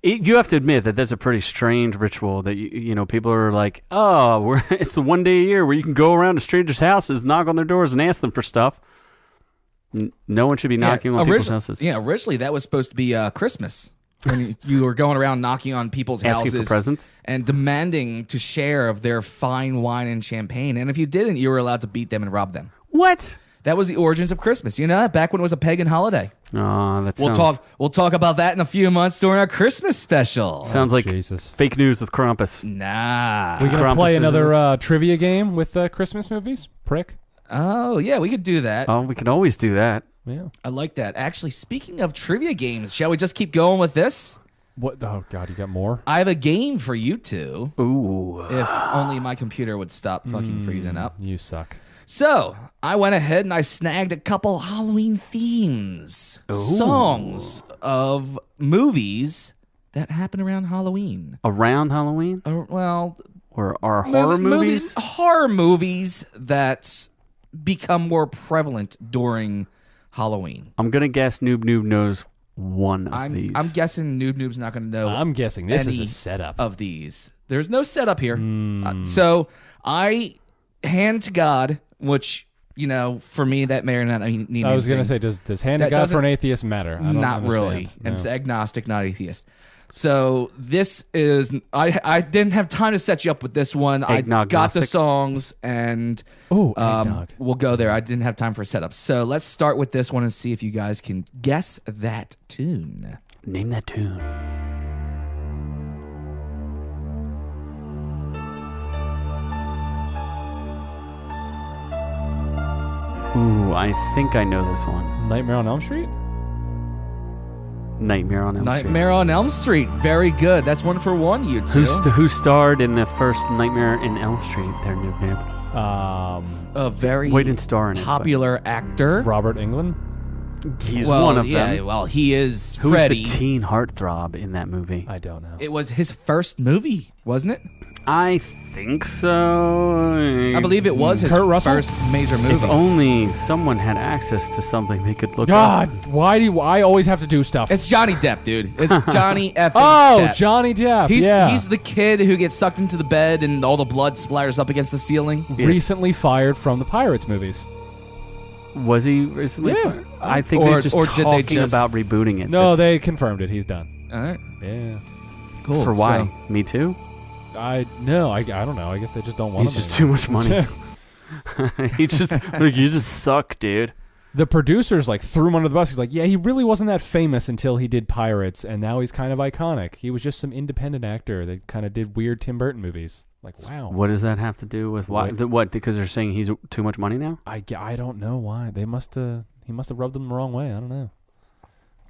Speaker 2: You have to admit that that's a pretty strange ritual that, you know, people are like, oh, it's the one day a year where you can go around to strangers' houses, knock on their doors, and ask them for stuff. No one should be knocking on people's houses.
Speaker 1: Yeah, originally that was supposed to be Christmas. When you were going around knocking on people's
Speaker 2: Asking
Speaker 1: houses
Speaker 2: for presents?
Speaker 1: and demanding to share of their fine wine and champagne. And if you didn't, you were allowed to beat them and rob them.
Speaker 2: What?
Speaker 1: That was the origins of Christmas. You know that? Back when it was a pagan holiday.
Speaker 2: Oh, that
Speaker 1: We'll talk about that in a few months during our Christmas special.
Speaker 2: sounds like
Speaker 4: Jesus.
Speaker 2: fake news with Krampus.
Speaker 1: Nah.
Speaker 4: We gonna
Speaker 2: Krampus
Speaker 4: play another
Speaker 2: visitors.
Speaker 4: trivia game with Christmas movies? Prick.
Speaker 1: Oh, yeah, we could do that.
Speaker 2: Oh, we can always do that.
Speaker 4: Yeah.
Speaker 1: I like that. Actually, speaking of trivia games, shall we just keep going with this?
Speaker 4: What? Oh God, you got more?
Speaker 1: I have a game for you two.
Speaker 2: Ooh.
Speaker 1: If only my computer would stop fucking freezing up.
Speaker 4: You suck.
Speaker 1: So, I went ahead and I snagged a couple Halloween themes, songs of movies that happen around Halloween.
Speaker 2: Around Halloween?
Speaker 1: Well,
Speaker 2: Or are horror movies?
Speaker 1: horror movies that become more prevalent during Halloween.
Speaker 2: I'm going to guess Noob Noob knows one of these.
Speaker 1: I'm guessing Noob Noob's not going to know.
Speaker 4: I'm guessing this is
Speaker 1: any
Speaker 4: a setup.
Speaker 1: of these. There's no setup here. So I hand to God, which, you know, for me, that may or not mean
Speaker 4: I was going to
Speaker 1: anything.
Speaker 4: say, does hand to
Speaker 1: That
Speaker 4: God for an
Speaker 1: doesn't-
Speaker 4: atheist matter? I don't
Speaker 1: Not
Speaker 4: understand.
Speaker 1: really.
Speaker 4: No.
Speaker 1: And it's agnostic, not atheist. So this is I didn't have time to set you up with this one. I got the
Speaker 2: Agnostic.
Speaker 1: songs and
Speaker 4: Ooh, eggnog.
Speaker 1: we'll go there. I didn't have time for a setup. So let's start with this one and see if you guys can guess that tune.
Speaker 2: Name that tune. Ooh, I think I know this one.
Speaker 4: Nightmare on Elm Street?
Speaker 2: Nightmare on Elm Street.
Speaker 1: Nightmare on Elm Street. Very good. That's one for one, you two.
Speaker 2: Who starred in the first Nightmare in Elm Street? There, Noob Noob.
Speaker 1: A very
Speaker 2: Well, he didn't star in it, but-
Speaker 1: popular actor.
Speaker 4: Robert Englund?
Speaker 2: He's
Speaker 1: well,
Speaker 2: one of
Speaker 1: yeah,
Speaker 2: them.
Speaker 1: well, he is
Speaker 2: Who's
Speaker 1: Freddy.
Speaker 2: the teen heartthrob in that movie?
Speaker 4: I don't know.
Speaker 1: It was his first movie, wasn't it?
Speaker 2: I think so.
Speaker 1: I believe it was his
Speaker 4: Kurt Russell?
Speaker 1: first major
Speaker 2: If
Speaker 1: movie.
Speaker 2: only someone had access to something they could look
Speaker 4: God,
Speaker 2: up.
Speaker 4: why do I always have to do stuff?
Speaker 1: It's Johnny Depp, dude. It's Johnny F.
Speaker 4: Oh,
Speaker 1: Depp.
Speaker 4: Johnny Depp.
Speaker 1: He's
Speaker 4: yeah.
Speaker 1: he's the kid who gets sucked into the bed and all the blood splatters up against the ceiling.
Speaker 4: recently fired from the Pirates movies.
Speaker 2: Was he recently?
Speaker 4: Yeah.
Speaker 2: I think
Speaker 1: Or-
Speaker 2: they're just
Speaker 1: or did they
Speaker 2: talking
Speaker 1: just-
Speaker 2: about rebooting it.
Speaker 4: No,
Speaker 2: That's-
Speaker 4: they confirmed it. He's done.
Speaker 1: All right,
Speaker 4: Yeah.
Speaker 1: cool.
Speaker 2: For why?
Speaker 1: So-
Speaker 2: Me too?
Speaker 4: I don't know. I guess they just don't want
Speaker 2: He's
Speaker 4: him
Speaker 2: just too
Speaker 4: anymore.
Speaker 2: much money. He just like, you just suck, dude.
Speaker 4: The producers like threw him under the bus. He's like, yeah, he really wasn't that famous until he did Pirates, and now he's kind of iconic. He was just some independent actor that kind of did weird Tim Burton movies. Like, wow.
Speaker 2: What does that have to do with why?
Speaker 4: What?
Speaker 2: What? Because they're saying he's too much money now?
Speaker 4: I don't know why. He must have rubbed them the wrong way. I don't know.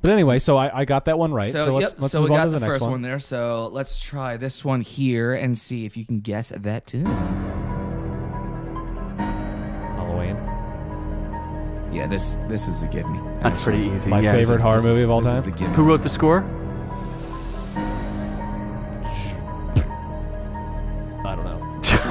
Speaker 4: But anyway, so I got that one right. So let's
Speaker 1: so we
Speaker 4: move on
Speaker 1: got
Speaker 4: to
Speaker 1: the
Speaker 4: the next
Speaker 1: first
Speaker 4: one.
Speaker 1: one there. So let's try this one here and see if you can guess that too.
Speaker 4: Halloween.
Speaker 1: Yeah, this is a give me.
Speaker 2: That's pretty easy.
Speaker 4: My
Speaker 2: yeah.
Speaker 4: favorite horror movie of all
Speaker 1: This is
Speaker 4: time.
Speaker 1: the gimme.
Speaker 2: Who wrote the score?
Speaker 4: I don't know.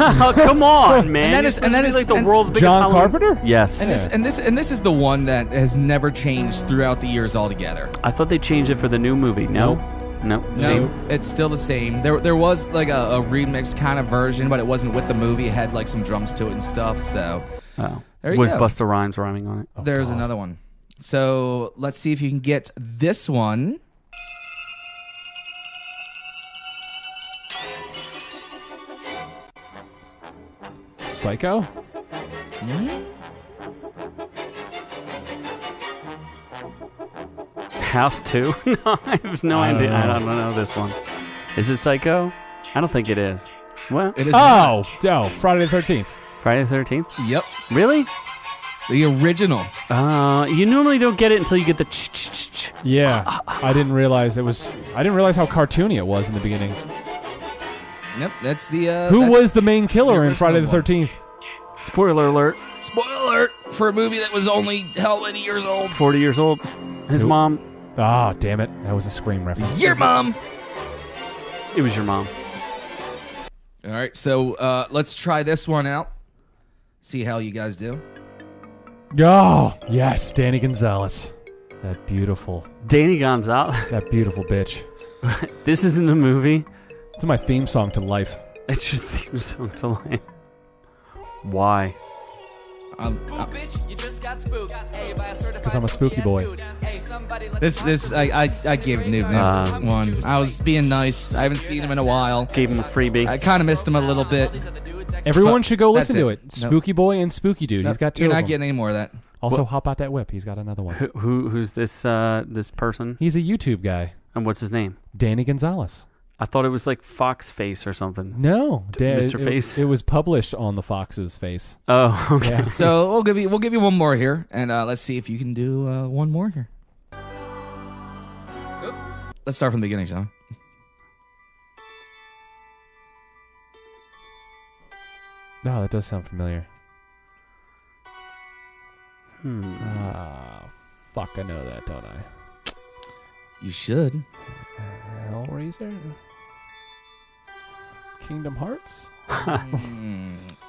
Speaker 2: Oh, come on, man.
Speaker 1: And that
Speaker 2: You're
Speaker 1: is-
Speaker 2: supposed
Speaker 1: and that
Speaker 2: to be
Speaker 1: is-
Speaker 2: like the
Speaker 1: and-
Speaker 2: world's biggest
Speaker 4: John
Speaker 2: Halloween-
Speaker 4: Carpenter?
Speaker 2: Yes.
Speaker 1: And this is the one that has never changed throughout the years altogether.
Speaker 2: I thought they changed it for the new movie. No.
Speaker 1: No,
Speaker 2: Same.
Speaker 1: it's still the same. There was like a remix kind of version, but it wasn't with the movie. It had like some drums to it and stuff. So
Speaker 2: Oh.
Speaker 1: there you
Speaker 2: Was
Speaker 1: go.
Speaker 2: Busta Rhymes rhyming on it?
Speaker 1: There's another one. So let's see if you can get this one.
Speaker 4: Psycho?
Speaker 2: House 2? No, I have no idea. I don't know this one. Is it Psycho? I don't think it is. Well,
Speaker 1: It is
Speaker 4: Oh, Friday the 13th.
Speaker 2: Friday the 13th?
Speaker 1: Yep,
Speaker 2: Really?
Speaker 1: the original.
Speaker 2: You normally don't get it until you get the ch-ch-ch-ch.
Speaker 4: Yeah, I didn't realize it was. I didn't realize how cartoony it was in the beginning.
Speaker 1: Yep, that's the.
Speaker 4: Who
Speaker 1: that's
Speaker 4: was the main killer in
Speaker 1: original
Speaker 4: Friday the
Speaker 1: one.
Speaker 4: 13th?
Speaker 2: Spoiler alert.
Speaker 1: spoiler alert for a movie that was only how many years old?
Speaker 2: 40 years old. His
Speaker 4: Who?
Speaker 2: mom.
Speaker 4: Ah, damn it! That was a Scream reference.
Speaker 1: Your mom.
Speaker 2: It was your mom.
Speaker 1: All right, so let's try this one out. See how you guys do.
Speaker 4: Oh, yes, Danny Gonzalez. That beautiful
Speaker 2: Danny Gonzalez.
Speaker 4: bitch.
Speaker 2: This isn't a movie.
Speaker 4: It's my theme song to life.
Speaker 2: It's your theme song to life. Why?
Speaker 4: Because I'm a spooky boy.
Speaker 1: This I gave Noob Noob one. I was being nice. I haven't seen him in a while.
Speaker 2: Gave him a freebie.
Speaker 1: I kind of missed him a little bit.
Speaker 4: Everyone
Speaker 1: But
Speaker 4: should go
Speaker 1: that's
Speaker 4: listen to
Speaker 1: it.
Speaker 4: it.
Speaker 1: Nope.
Speaker 4: Spooky Boy and Spooky Dude. He's got two
Speaker 1: You're
Speaker 4: of
Speaker 1: not
Speaker 4: them.
Speaker 1: getting any more of that.
Speaker 4: Also, hop out that whip. He's got another one.
Speaker 2: Who's this this person?
Speaker 4: He's a YouTube guy.
Speaker 2: And what's his name?
Speaker 4: Danny Gonzalez.
Speaker 2: I thought it was like Fox Face or something.
Speaker 4: No,
Speaker 2: Mr. Face?
Speaker 4: It was published on the Fox's face.
Speaker 2: Oh, okay.
Speaker 4: Yeah.
Speaker 1: So we'll give you one more here, and let's see if you can do one more here. Let's start from the beginning, shall we?
Speaker 4: No, that does sound familiar.
Speaker 2: Hmm.
Speaker 4: Fuck, I know that, don't I?
Speaker 1: You should.
Speaker 4: Hellraiser? Kingdom Hearts?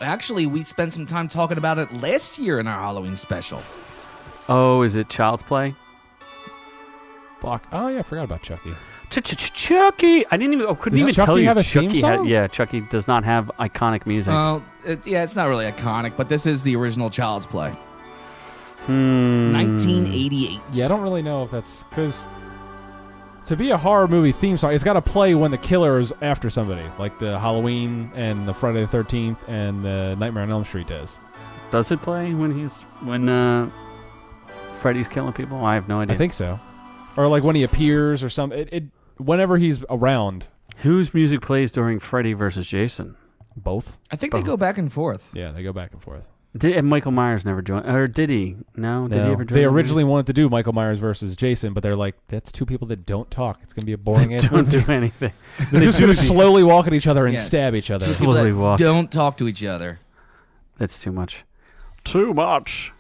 Speaker 1: Actually, we spent some time talking about it last year in our Halloween special.
Speaker 2: Oh, is it Child's Play?
Speaker 4: Fuck. Oh, yeah, I forgot about Chucky.
Speaker 2: Chucky! I didn't even. I couldn't
Speaker 4: Does
Speaker 2: even
Speaker 4: Chucky
Speaker 2: tell you.
Speaker 4: have a theme
Speaker 2: Chucky
Speaker 4: song?
Speaker 2: yeah, Chucky does not have iconic music.
Speaker 1: Well, it's not really iconic, but this is the original Child's Play. 1988.
Speaker 4: Yeah, I don't really know if that's... Because to be a horror movie theme song, it's got to play when the killer is after somebody. Like the Halloween and the Friday the 13th and the Nightmare on Elm Street does.
Speaker 2: Does it play when Freddy's killing people? I have no idea.
Speaker 4: I think so. Or like when he appears or something. Whenever he's around.
Speaker 2: Whose music plays during Freddy versus Jason?
Speaker 4: Both?
Speaker 1: I think they go back and forth.
Speaker 4: Yeah, they go back and forth.
Speaker 2: And Michael Myers never joined, or did he? No, did he ever join?
Speaker 4: They originally wanted to do Michael Myers versus Jason, but they're like, that's two people that don't talk. It's going to be a boring ass
Speaker 2: Don't
Speaker 4: movie.
Speaker 2: do anything.
Speaker 4: They're just going to slowly walk at each other and
Speaker 1: Yeah.
Speaker 4: stab each other.
Speaker 2: Just
Speaker 1: People
Speaker 2: slowly
Speaker 1: that
Speaker 2: walk.
Speaker 1: don't talk to each other.
Speaker 2: That's too much. Too much.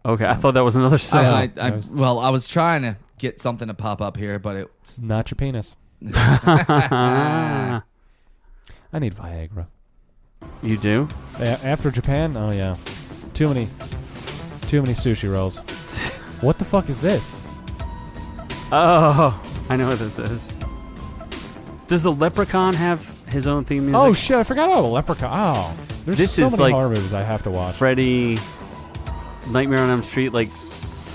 Speaker 2: Okay, I thought that was another song.
Speaker 1: I was trying to get something to pop up here, but it's
Speaker 4: Not your penis.
Speaker 2: Ah.
Speaker 4: I need Viagra.
Speaker 2: You do?
Speaker 4: After Japan? Oh, yeah. Too many sushi rolls. What the fuck is this?
Speaker 2: Oh, I know what this is. Does the Leprechaun have his own theme music?
Speaker 4: Oh, shit. I forgot about the Leprechaun. Oh. There's
Speaker 2: This
Speaker 4: so
Speaker 2: is
Speaker 4: many
Speaker 2: like
Speaker 4: horror movies I have to watch.
Speaker 2: Freddy, Nightmare on Elm Street, like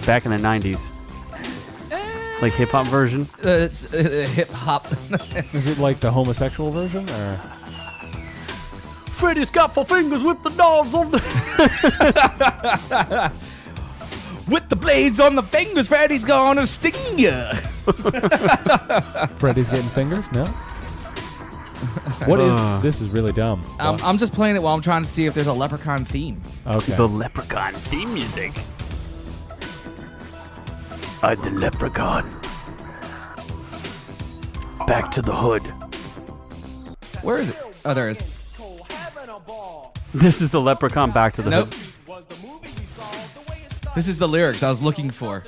Speaker 2: back in the 90s. Like hip hop version?
Speaker 1: it's hip hop.
Speaker 4: Is it like the homosexual version? Or?
Speaker 2: Freddy's got 4 fingers with the dogs on the...
Speaker 1: With the blades on the fingers, Freddy's gonna sting ya.
Speaker 4: Freddy's getting fingers? No? What is... This is really dumb.
Speaker 1: I'm just playing it while I'm trying to see if there's a Leprechaun theme.
Speaker 4: Okay.
Speaker 2: The Leprechaun theme music. I'm the leprechaun. Back to the hood.
Speaker 1: Where is it? Oh, there it is.
Speaker 2: This is the leprechaun back to the
Speaker 1: Nope.
Speaker 2: hood.
Speaker 1: This is the lyrics I was looking for.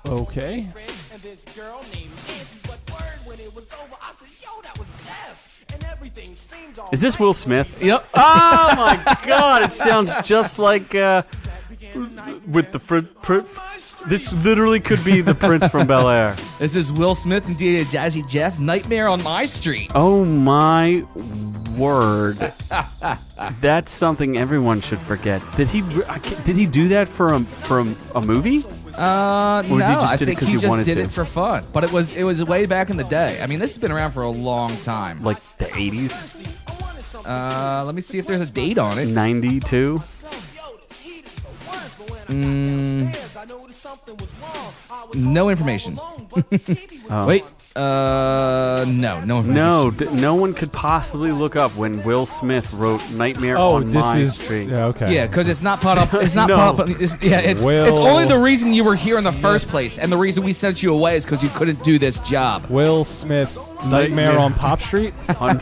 Speaker 4: Okay.
Speaker 2: Is this Will Smith?
Speaker 1: Yep.
Speaker 2: Oh my God! It sounds just like with the this literally could be the Prince from Bel Air.
Speaker 1: This is Will Smith and DJ Jazzy Jeff. Nightmare on My Street.
Speaker 2: Oh my word! That's something everyone should forget. Did he do that for a movie?
Speaker 1: No,
Speaker 2: Or did he just
Speaker 1: I
Speaker 2: did it
Speaker 1: think
Speaker 2: 'cause
Speaker 1: he
Speaker 2: he
Speaker 1: just
Speaker 2: wanted
Speaker 1: did
Speaker 2: to?
Speaker 1: it for fun. But it was way back in the day. I mean, this has been around for a long time.
Speaker 2: Like the 80s,
Speaker 1: Let me see if there's a date on it.
Speaker 2: 92.
Speaker 1: No information. Wait. No information.
Speaker 2: No, no one could possibly look up when Will Smith wrote "Nightmare on My Street."
Speaker 4: Yeah, okay.
Speaker 1: Yeah, because it's not part of. It's not
Speaker 2: No.
Speaker 1: part of. It's only the reason you were here in the first place, and the reason we sent you away is because you couldn't do this job.
Speaker 4: Will Smith, Nightmare on Pop Street.
Speaker 2: On-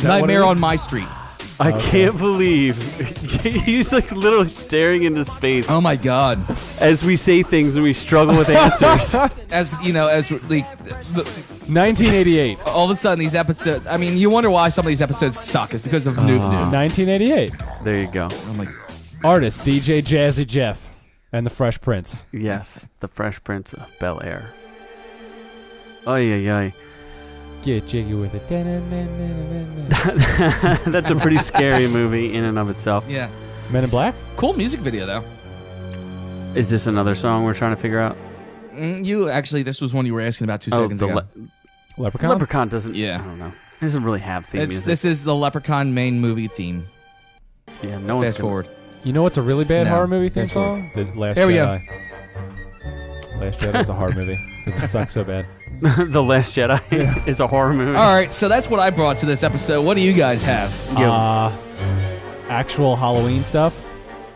Speaker 1: Nightmare on My Street.
Speaker 2: I can't believe he's like literally staring into space
Speaker 1: Oh my God!
Speaker 2: as we say things and we struggle with answers.
Speaker 1: As you know, as like,
Speaker 4: 1988.
Speaker 1: all of a sudden these episodes. I mean, you wonder why some of these episodes suck. It's because of Noob Noob.
Speaker 4: 1988.
Speaker 2: There you go.
Speaker 1: I'm like,
Speaker 4: Artist DJ Jazzy Jeff and the Fresh Prince.
Speaker 2: Yes, the Fresh Prince of Bel Air. Ay, ay, ay.
Speaker 4: Get jiggy with it.
Speaker 2: That's a pretty scary movie in and of itself.
Speaker 1: yeah.
Speaker 4: Men in Black?
Speaker 1: Cool music video though.
Speaker 2: Is this another song we're trying to figure out?
Speaker 1: You actually, this was one you were asking about 2 seconds
Speaker 2: the
Speaker 1: ago.
Speaker 4: Leprechaun?
Speaker 2: Leprechaun doesn't.
Speaker 1: Yeah.
Speaker 2: I don't know. It doesn't really have theme music.
Speaker 1: This is the Leprechaun main movie theme.
Speaker 2: Yeah, no one's
Speaker 1: Fast forward.
Speaker 4: You know what's a really bad
Speaker 1: No.
Speaker 4: horror movie theme
Speaker 1: Fast forward.
Speaker 4: song? The Last
Speaker 1: There we go.
Speaker 4: Jedi. Last Jedi is a horror movie because it sucks so bad.
Speaker 2: The Last Jedi is a horror movie.
Speaker 1: All right, so that's what I brought to this episode. What do you guys have?
Speaker 4: Actual Halloween stuff.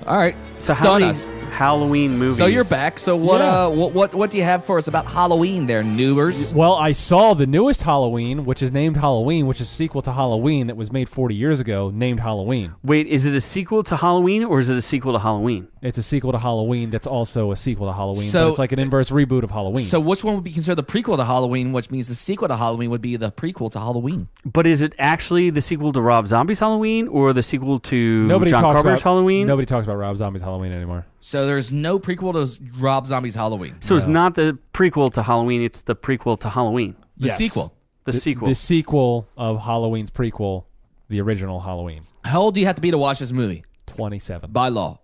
Speaker 1: All right,
Speaker 2: So how
Speaker 1: stun
Speaker 2: many
Speaker 1: us.
Speaker 2: Halloween movies?
Speaker 1: So you're back. So what?
Speaker 4: Yeah.
Speaker 1: What do you have for us about Halloween, there, noobers?
Speaker 4: Well, I saw the newest Halloween, which is named Halloween, which is a sequel to Halloween that was made 40 years ago, named Halloween.
Speaker 2: Wait, is it a sequel to Halloween or is it a sequel to Halloween?
Speaker 4: It's a sequel to Halloween that's also a sequel to Halloween,
Speaker 1: So-
Speaker 4: but it's like an inverse reboot of Halloween.
Speaker 1: So which one would be considered the prequel to Halloween? Which means the sequel to Halloween would be the prequel to Halloween.
Speaker 2: But is it actually the sequel to Rob Zombie's Halloween or the sequel to
Speaker 4: nobody
Speaker 2: John
Speaker 4: talks
Speaker 2: Carpenter's
Speaker 4: about
Speaker 2: Halloween?
Speaker 4: Nobody talks about Rob Zombie's Halloween anymore.
Speaker 1: So there's no prequel to Rob Zombie's Halloween.
Speaker 2: So it's not the prequel to Halloween, it's the prequel to Halloween.
Speaker 1: The
Speaker 4: Yes.
Speaker 1: sequel.
Speaker 2: The sequel.
Speaker 4: The sequel of Halloween's prequel, the original Halloween.
Speaker 1: How old do you have to be to watch this movie?
Speaker 4: 27.
Speaker 1: By law.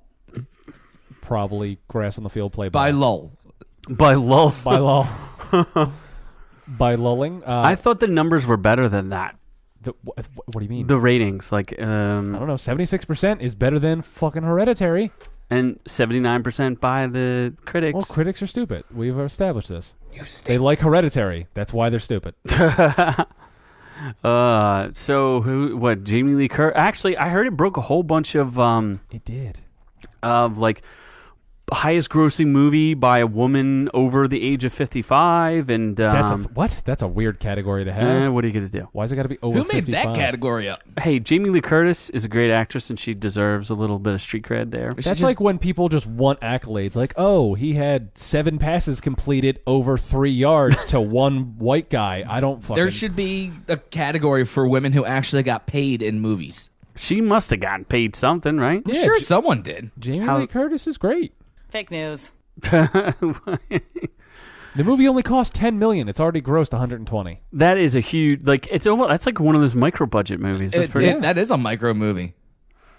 Speaker 4: Probably grass on the field play
Speaker 1: By
Speaker 4: ball.
Speaker 1: law.
Speaker 2: By lull.
Speaker 4: By law. By lulling.
Speaker 2: I thought the numbers were better than that.
Speaker 4: What do you mean?
Speaker 2: The ratings, like,
Speaker 4: I don't know. 76% is better than fucking Hereditary.
Speaker 2: and 79% by the critics.
Speaker 4: Well, critics are stupid. We've established this. They like Hereditary. That's why they're stupid.
Speaker 2: So what? Jamie Lee Curtis? Actually, I heard it broke a whole bunch of
Speaker 4: It did.
Speaker 2: like highest grossing movie by a woman over the age of 55, and
Speaker 4: That's what? That's a weird category to have.
Speaker 2: what are you gonna do?
Speaker 4: Why's it got to be over
Speaker 1: Who made
Speaker 4: 55?
Speaker 1: that category up?
Speaker 2: Hey, Jamie Lee Curtis is a great actress, and she deserves a little bit of street cred there.
Speaker 4: That's like when people just want accolades. Like, oh, he had 7 passes completed over 3 yards to one white guy. I don't fucking...
Speaker 1: There should be a category for women who actually got paid in movies.
Speaker 2: She must have gotten paid something, right?
Speaker 1: I'm sure someone did.
Speaker 4: Jamie
Speaker 2: How-
Speaker 4: Lee Curtis is great.
Speaker 8: Fake news.
Speaker 4: The movie only cost $10 million. It's already grossed 120.
Speaker 2: That is a huge, like, it's almost, that's like one of those micro budget movies. That's pretty.
Speaker 1: That is a micro movie.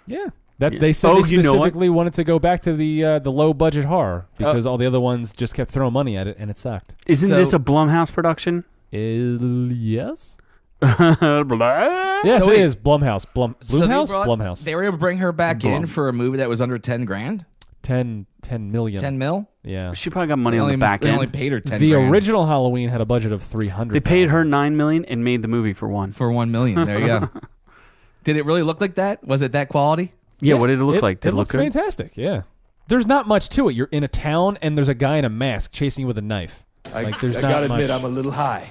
Speaker 4: Yeah. They said
Speaker 2: Oh,
Speaker 4: they
Speaker 2: you know what?
Speaker 4: specifically wanted to go back to the low budget horror because all the other ones just kept throwing money at it and it sucked.
Speaker 2: Isn't
Speaker 1: So-
Speaker 2: this a Blumhouse production?
Speaker 4: Yes.
Speaker 2: Blah.
Speaker 4: Yes,
Speaker 1: So
Speaker 4: it
Speaker 1: wait.
Speaker 4: is Blumhouse. Blumhouse? Blumhouse.
Speaker 1: They were able to bring her back in for a movie that was under 10 grand?
Speaker 4: 10 million.
Speaker 1: 10 mil?
Speaker 4: Yeah.
Speaker 2: She probably got money
Speaker 1: They
Speaker 2: on the back
Speaker 1: they
Speaker 2: end.
Speaker 1: only paid her 10
Speaker 4: The
Speaker 1: grand.
Speaker 4: original Halloween had a budget of 300.
Speaker 2: They paid her $9 million and made the movie for $1.
Speaker 1: For 1 million. There you go. Did it really look like that? Was it that quality?
Speaker 2: Yeah, what did it look like? Did
Speaker 4: it
Speaker 2: it look
Speaker 4: looks
Speaker 2: good?
Speaker 4: fantastic. Yeah. There's not much to it. You're in a town, and there's a guy in a mask chasing you with a knife. There's
Speaker 8: I
Speaker 4: not
Speaker 8: gotta
Speaker 4: much.
Speaker 8: admit, I'm a little high.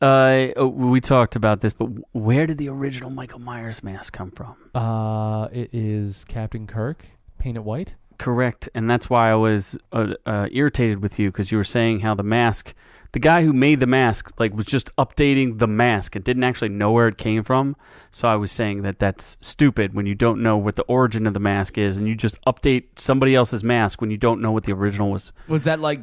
Speaker 2: We talked about this, but where did the original Michael Myers mask come from?
Speaker 4: It is Captain Kirk, painted white.
Speaker 2: Correct, and that's why I was irritated with you, because you were saying how the guy who made the mask, was just updating the mask and didn't actually know where it came from. So I was saying that that's stupid when you don't know what the origin of the mask is, and you just update somebody else's mask when you don't know what the original was.
Speaker 1: Was that like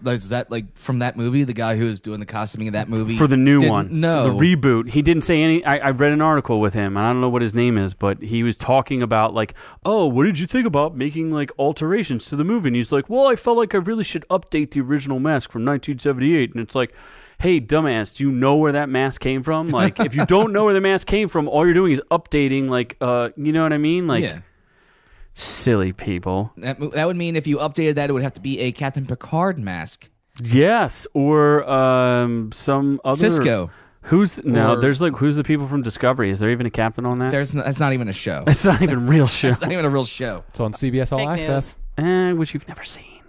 Speaker 1: is that like from that movie? The guy who was doing the costuming of that movie
Speaker 2: For the new one.
Speaker 1: No,
Speaker 2: For the reboot. He didn't say any. I read an article with him, and I don't know what his name is, but he was talking about what did you think about making alterations to the movie? And he's like, well, I felt like I really should update the original mask from 1978. And it's like, hey, dumbass, do you know where that mask came from? If you don't know where the mask came from, all you're doing is updating, you know what I mean?
Speaker 1: Yeah.
Speaker 2: Silly people.
Speaker 1: That would mean if you updated that, it would have to be a Captain Picard mask.
Speaker 2: Yes, or some other...
Speaker 1: Cisco.
Speaker 2: Who's the people from Discovery? Is there even a captain on that?
Speaker 1: That's not even a show.
Speaker 2: It's not even a real show.
Speaker 1: It's not even a real show.
Speaker 4: It's on CBS All
Speaker 9: Fake
Speaker 4: Access.
Speaker 2: Which you've never seen.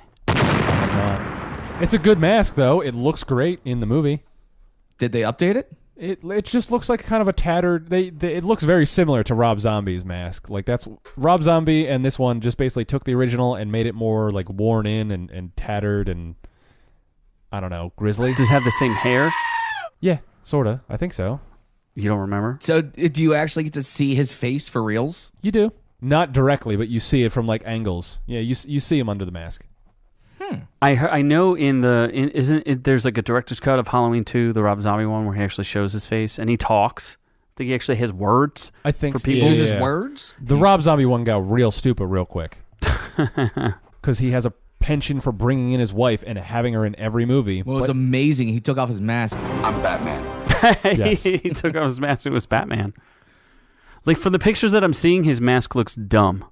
Speaker 4: It's a good mask, though. It looks great in the movie.
Speaker 1: Did they update it?
Speaker 4: It just looks like kind of a tattered. It looks very similar to Rob Zombie's mask. That's Rob Zombie, and this one just basically took the original and made it more worn in and tattered and I don't know, grisly.
Speaker 2: Does it have the same hair?
Speaker 4: Yeah, sorta. I think so.
Speaker 2: You don't remember?
Speaker 1: So do you actually get to see his face for reals?
Speaker 4: You do. Not directly, but you see it from angles. Yeah, you see him under the mask.
Speaker 2: I know there's a director's cut of Halloween 2, the Rob Zombie one, where he actually shows his face and he talks. I think he actually has words.
Speaker 4: I think
Speaker 2: for people.
Speaker 1: Uses words.
Speaker 4: The Rob Zombie one got real stupid real quick because he has a penchant for bringing in his wife and having her in every movie.
Speaker 1: Well, it was amazing. He took off his mask.
Speaker 3: I'm Batman.
Speaker 4: Yes.
Speaker 2: He took off his mask. It was Batman. For the pictures that I'm seeing, his mask looks dumb.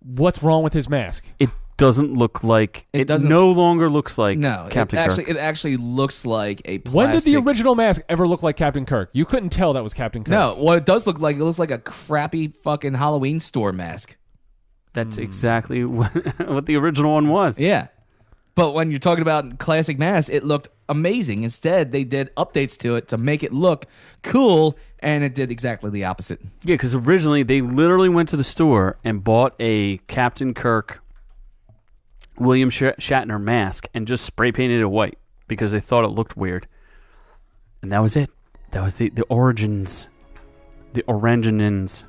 Speaker 4: What's wrong with his mask?
Speaker 2: It doesn't look like it. No longer looks like Captain Kirk.
Speaker 1: It actually looks like a plastic.
Speaker 4: When did the original mask ever look like Captain Kirk? You couldn't tell that was Captain Kirk.
Speaker 1: No, what it does look like, it looks like a crappy fucking Halloween store mask.
Speaker 2: That's exactly what the original one was.
Speaker 1: Yeah. But when you're talking about classic masks, it looked amazing. Instead, they did updates to it to make it look cool, and it did exactly the opposite.
Speaker 2: Yeah, because originally they literally went to the store and bought a Captain Kirk William Shatner mask and just spray painted it white because they thought it looked weird. And that was it. That was the origins. The originins.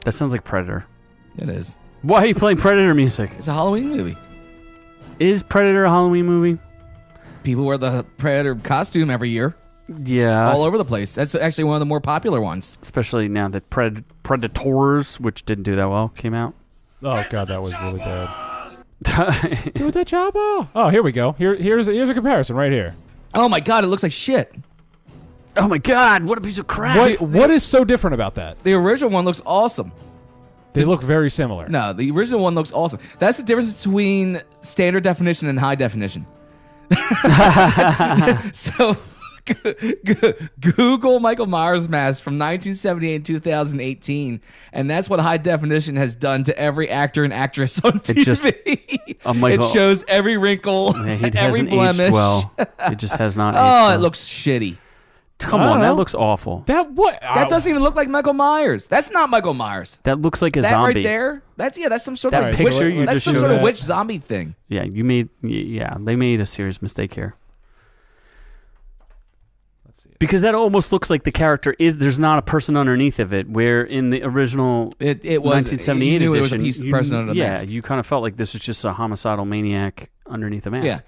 Speaker 2: That sounds like Predator.
Speaker 1: It is.
Speaker 2: Why are you playing Predator music?
Speaker 1: It's a Halloween movie.
Speaker 2: Is Predator a Halloween movie?
Speaker 1: People wear the Predator costume every year.
Speaker 2: Yeah.
Speaker 1: All over the place. That's actually one of the more popular ones.
Speaker 2: Especially now that Predators, which didn't do that well, came out.
Speaker 4: Oh, God, that was really bad. Do the chopper. Oh, here we go. Here's a comparison right here.
Speaker 1: Oh, my God, it looks like shit.
Speaker 2: Oh, my God, what a piece of crap.
Speaker 4: What is so different about that?
Speaker 1: The original one looks awesome.
Speaker 4: They look very similar.
Speaker 1: No, the original one looks awesome. That's the difference between standard definition and high definition. So, Google Michael Myers mask from 1978 and 2018, and that's what high definition has done to every actor and actress on TV. It shows every wrinkle, every blemish.
Speaker 2: Aged well. It just has not aged
Speaker 1: Oh,
Speaker 2: well.
Speaker 1: it looks shitty.
Speaker 2: Come on, that looks awful.
Speaker 4: That
Speaker 1: doesn't even look like Michael Myers. That's not Michael Myers.
Speaker 2: That looks like a
Speaker 1: that
Speaker 2: zombie.
Speaker 1: That right there, that's some sort
Speaker 2: That
Speaker 1: of
Speaker 2: picture
Speaker 1: witch,
Speaker 2: you
Speaker 1: that's
Speaker 2: just
Speaker 1: some
Speaker 2: showed
Speaker 1: sort of
Speaker 2: us.
Speaker 1: witch zombie thing.
Speaker 2: Yeah, they made a serious mistake here.
Speaker 4: Let's see.
Speaker 2: Because that almost looks like the character there's not a person underneath of it, where in the original
Speaker 1: it was
Speaker 2: 1978
Speaker 1: you knew
Speaker 2: edition,
Speaker 1: it was a person under the mask.
Speaker 2: you kind of felt like this was just a homicidal maniac underneath a mask.
Speaker 1: Yeah.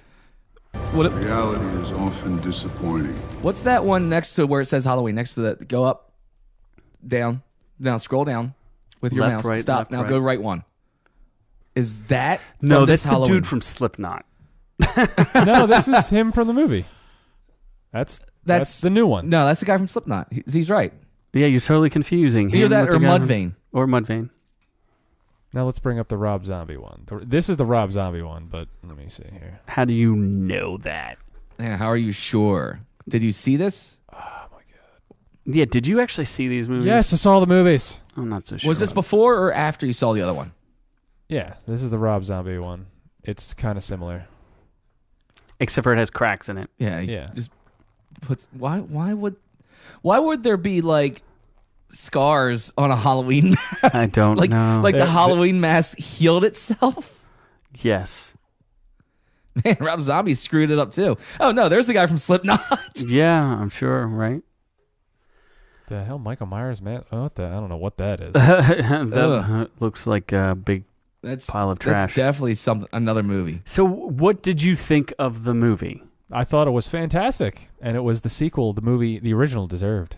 Speaker 5: Reality is often disappointing.
Speaker 1: What's that one next to where it says Halloween? Next to the go up, down, scroll down with your
Speaker 2: Left,
Speaker 1: mouse.
Speaker 2: right,
Speaker 1: Stop.
Speaker 2: left,
Speaker 1: Now
Speaker 2: right.
Speaker 1: go right one. Is that
Speaker 2: No,
Speaker 1: from
Speaker 2: that's
Speaker 1: this Halloween?
Speaker 2: the dude from Slipknot.
Speaker 4: No, this is him from the movie. That's the new one.
Speaker 1: No, that's the guy from Slipknot. He's right.
Speaker 2: Yeah, you're totally confusing.
Speaker 1: Either
Speaker 2: him
Speaker 1: that
Speaker 2: with
Speaker 1: or
Speaker 2: the guy
Speaker 1: Mudvayne.
Speaker 2: Or Mudvayne.
Speaker 4: Now let's bring up the Rob Zombie one. This is the Rob Zombie one, but let me see here.
Speaker 2: How do you know that?
Speaker 1: Yeah, how are you sure? Did you see this?
Speaker 4: Oh my God.
Speaker 2: Yeah, did you actually see these movies?
Speaker 4: Yes, I saw the movies.
Speaker 2: I'm not so sure.
Speaker 1: Was this before or after you saw the other one?
Speaker 4: Yeah, this is the Rob Zombie one. It's kind of similar.
Speaker 2: Except for it has cracks in it.
Speaker 1: Yeah.
Speaker 4: Yeah.
Speaker 1: Just puts why would there be like scars on a Halloween mask?
Speaker 2: I don't know.
Speaker 1: Like the Halloween mask healed itself?
Speaker 2: Yes.
Speaker 1: Man, Rob Zombie screwed it up too. Oh no, there's the guy from Slipknot.
Speaker 2: Yeah, I'm sure, right?
Speaker 4: The hell, Michael Myers, man? I don't know what that is.
Speaker 2: That looks like a big pile of trash.
Speaker 1: That's definitely another movie.
Speaker 2: So what did you think of the movie?
Speaker 4: I thought it was fantastic, and it was the sequel the original deserved.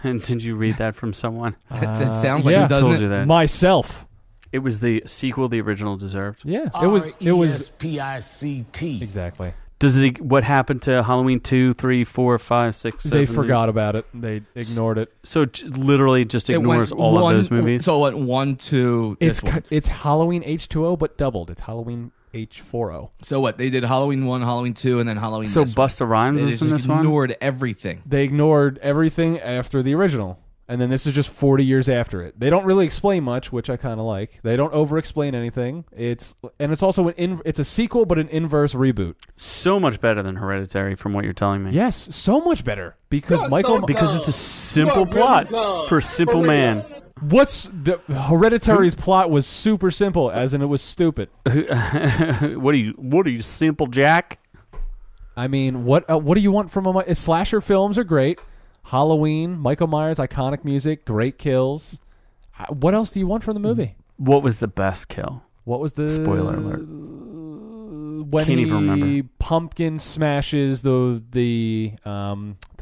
Speaker 2: Did you read that from someone?
Speaker 1: It sounds like
Speaker 4: yeah.
Speaker 1: who doesn't
Speaker 2: told
Speaker 1: it?
Speaker 2: you that.
Speaker 4: Myself.
Speaker 2: It was the sequel the original deserved.
Speaker 4: Yeah, it was
Speaker 3: RESPICT.
Speaker 4: exactly.
Speaker 2: What happened to Halloween 2, 3, 4, 5, 6, 7?
Speaker 4: They forgot about it. They ignored it.
Speaker 2: So literally just ignores all of those movies?
Speaker 1: So it went 1, 2.
Speaker 4: It's Halloween H2O, but doubled. It's Halloween H4O.
Speaker 1: So what? They did Halloween 1, Halloween 2, and then Halloween.
Speaker 2: So
Speaker 1: this one.
Speaker 2: Busta Rhymes
Speaker 1: They
Speaker 2: is
Speaker 1: just
Speaker 2: in this one?
Speaker 1: ignored everything.
Speaker 4: They ignored everything after the original. And then this is just 40 years after it. They don't really explain much, which I kind of like. They don't over-explain anything. It's also it's a sequel, but an inverse reboot.
Speaker 2: So much better than Hereditary from what you're telling me.
Speaker 4: Yes, so much better. Because
Speaker 2: Because it's a simple plot for a simple man.
Speaker 4: What's the Hereditary's plot was super simple, as in it was stupid.
Speaker 2: What are you, simple Jack?
Speaker 4: I mean, what do you want from a slasher films are great. Halloween, Michael Myers, iconic music, great kills. What else do you want from the movie?
Speaker 2: What was the best kill?
Speaker 4: What was the
Speaker 2: Spoiler alert.
Speaker 4: When
Speaker 2: Can't even remember.
Speaker 4: Pumpkin smashes the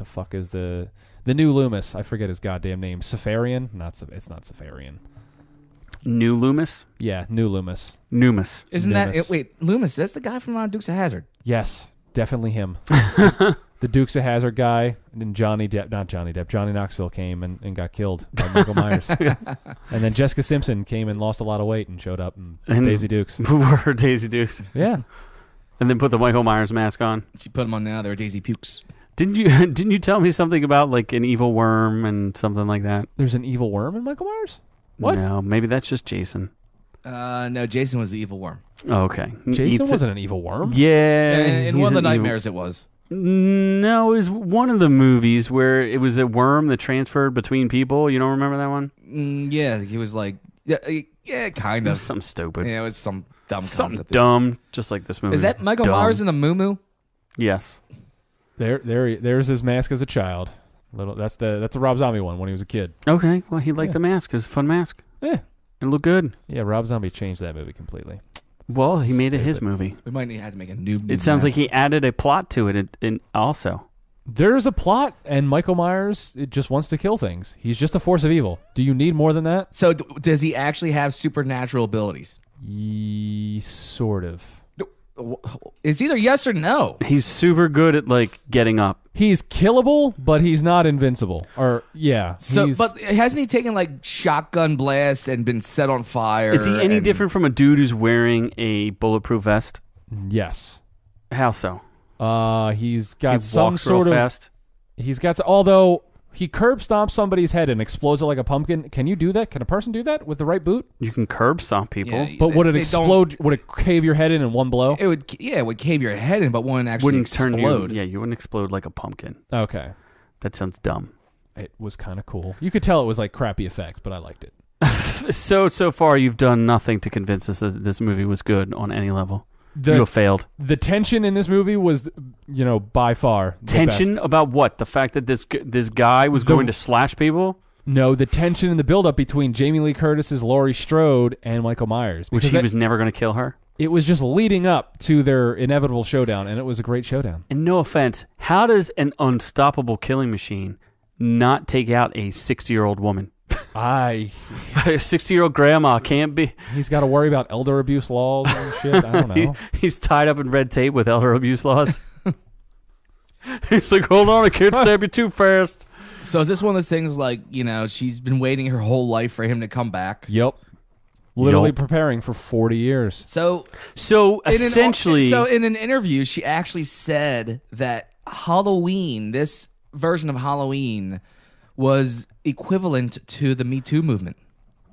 Speaker 4: fuck is the new Loomis? I forget his goddamn name. Safarian? It's not Safarian.
Speaker 2: New Loomis?
Speaker 4: Yeah, new Loomis.
Speaker 2: Noomis.
Speaker 1: Isn't
Speaker 4: Loomis.
Speaker 1: that wait? Loomis? That's the guy from Dukes of Hazzard.
Speaker 4: Yes, definitely him. The Dukes of Hazzard guy, and then Johnny Knoxville came and got killed by Michael Myers. And then Jessica Simpson came and lost a lot of weight and showed up and Daisy Dukes.
Speaker 2: Were Daisy Dukes.
Speaker 4: Yeah.
Speaker 2: And then put the Michael Myers mask on.
Speaker 1: She put them on now. They're Daisy Pukes.
Speaker 2: Didn't you tell me something about like an evil worm and something like that?
Speaker 4: There's an evil worm in Michael Myers? What?
Speaker 2: No, maybe that's just Jason.
Speaker 1: No, Jason was the evil worm.
Speaker 2: Oh, okay.
Speaker 4: Jason wasn't an evil worm.
Speaker 2: Yeah.
Speaker 1: In one of the nightmares, it was.
Speaker 2: No, it was one of the movies where it was a worm that transferred between people. You don't remember that one?
Speaker 1: Yeah, he was like, yeah, kind
Speaker 2: It
Speaker 1: of.
Speaker 2: was something stupid.
Speaker 1: Yeah, it was some dumb
Speaker 2: Something
Speaker 1: concept.
Speaker 2: dumb, just like this movie.
Speaker 1: Is that Michael
Speaker 2: Dumb.
Speaker 1: Myers in the Moo?
Speaker 2: Yes.
Speaker 4: There's his mask as a child. That's the Rob Zombie one when he was a kid.
Speaker 2: Okay, well, he liked the mask. It was a fun mask.
Speaker 4: Yeah.
Speaker 2: It looked good.
Speaker 4: Yeah, Rob Zombie changed that movie completely.
Speaker 2: Well, he made it his
Speaker 4: Stupid.
Speaker 2: movie.
Speaker 1: We might have to make a Noob Noob.
Speaker 2: It sounds like
Speaker 1: mask.
Speaker 2: he added a plot to it and also.
Speaker 4: There's a plot, and Michael Myers just wants to kill things. He's just a force of evil. Do you need more than that?
Speaker 1: So does he actually have supernatural abilities?
Speaker 4: Sort of.
Speaker 1: It's either yes or no.
Speaker 2: He's super good at like getting up.
Speaker 4: He's killable, but he's not invincible. Or yeah.
Speaker 1: So, but hasn't he taken like shotgun blasts and been set on fire?
Speaker 2: Is he any different from a dude who's wearing a bulletproof vest?
Speaker 4: Yes.
Speaker 2: How so?
Speaker 4: He's got
Speaker 2: He
Speaker 4: some
Speaker 2: walks real
Speaker 4: sort of.
Speaker 2: fast.
Speaker 4: He's got. Although he curb stomps somebody's head and explodes it like a pumpkin. Can you do that? Can a person do that with the right boot?
Speaker 2: You can curb stomp people.
Speaker 1: Yeah,
Speaker 4: But would it
Speaker 1: they
Speaker 4: explode? Would it cave your head in one blow?
Speaker 1: It would. Yeah, it would cave your head in, but wouldn't actually
Speaker 2: Wouldn't
Speaker 1: explode.
Speaker 2: turn you. Yeah, you wouldn't explode like a pumpkin.
Speaker 4: Okay.
Speaker 2: That sounds dumb.
Speaker 4: It was kind of cool. You could tell it was like crappy effects, but I liked it.
Speaker 2: So far, you've done nothing to convince us that this movie was good on any level. You have failed.
Speaker 4: The tension in this movie was, by far the
Speaker 2: Tension
Speaker 4: best.
Speaker 2: about what? The fact that this guy was going to slash people?
Speaker 4: No, the tension in the buildup between Jamie Lee Curtis's Laurie Strode and Michael Myers.
Speaker 2: Which he was never going to kill her?
Speaker 4: It was just leading up to their inevitable showdown, and it was a great showdown.
Speaker 2: And no offense, how does an unstoppable killing machine not take out a 60-year-old woman? A 60-year-old grandma can't be.
Speaker 4: He's got to worry about elder abuse laws and shit. I don't know.
Speaker 2: He's tied up in red tape with elder abuse laws. He's like, hold on, I can't stab you too fast.
Speaker 1: So is this one of those things like, she's been waiting her whole life for him to come back?
Speaker 4: Yep. Literally preparing for 40 years.
Speaker 1: So
Speaker 2: essentially...
Speaker 1: in an interview, she actually said that Halloween, this version of Halloween was equivalent to the Me Too movement.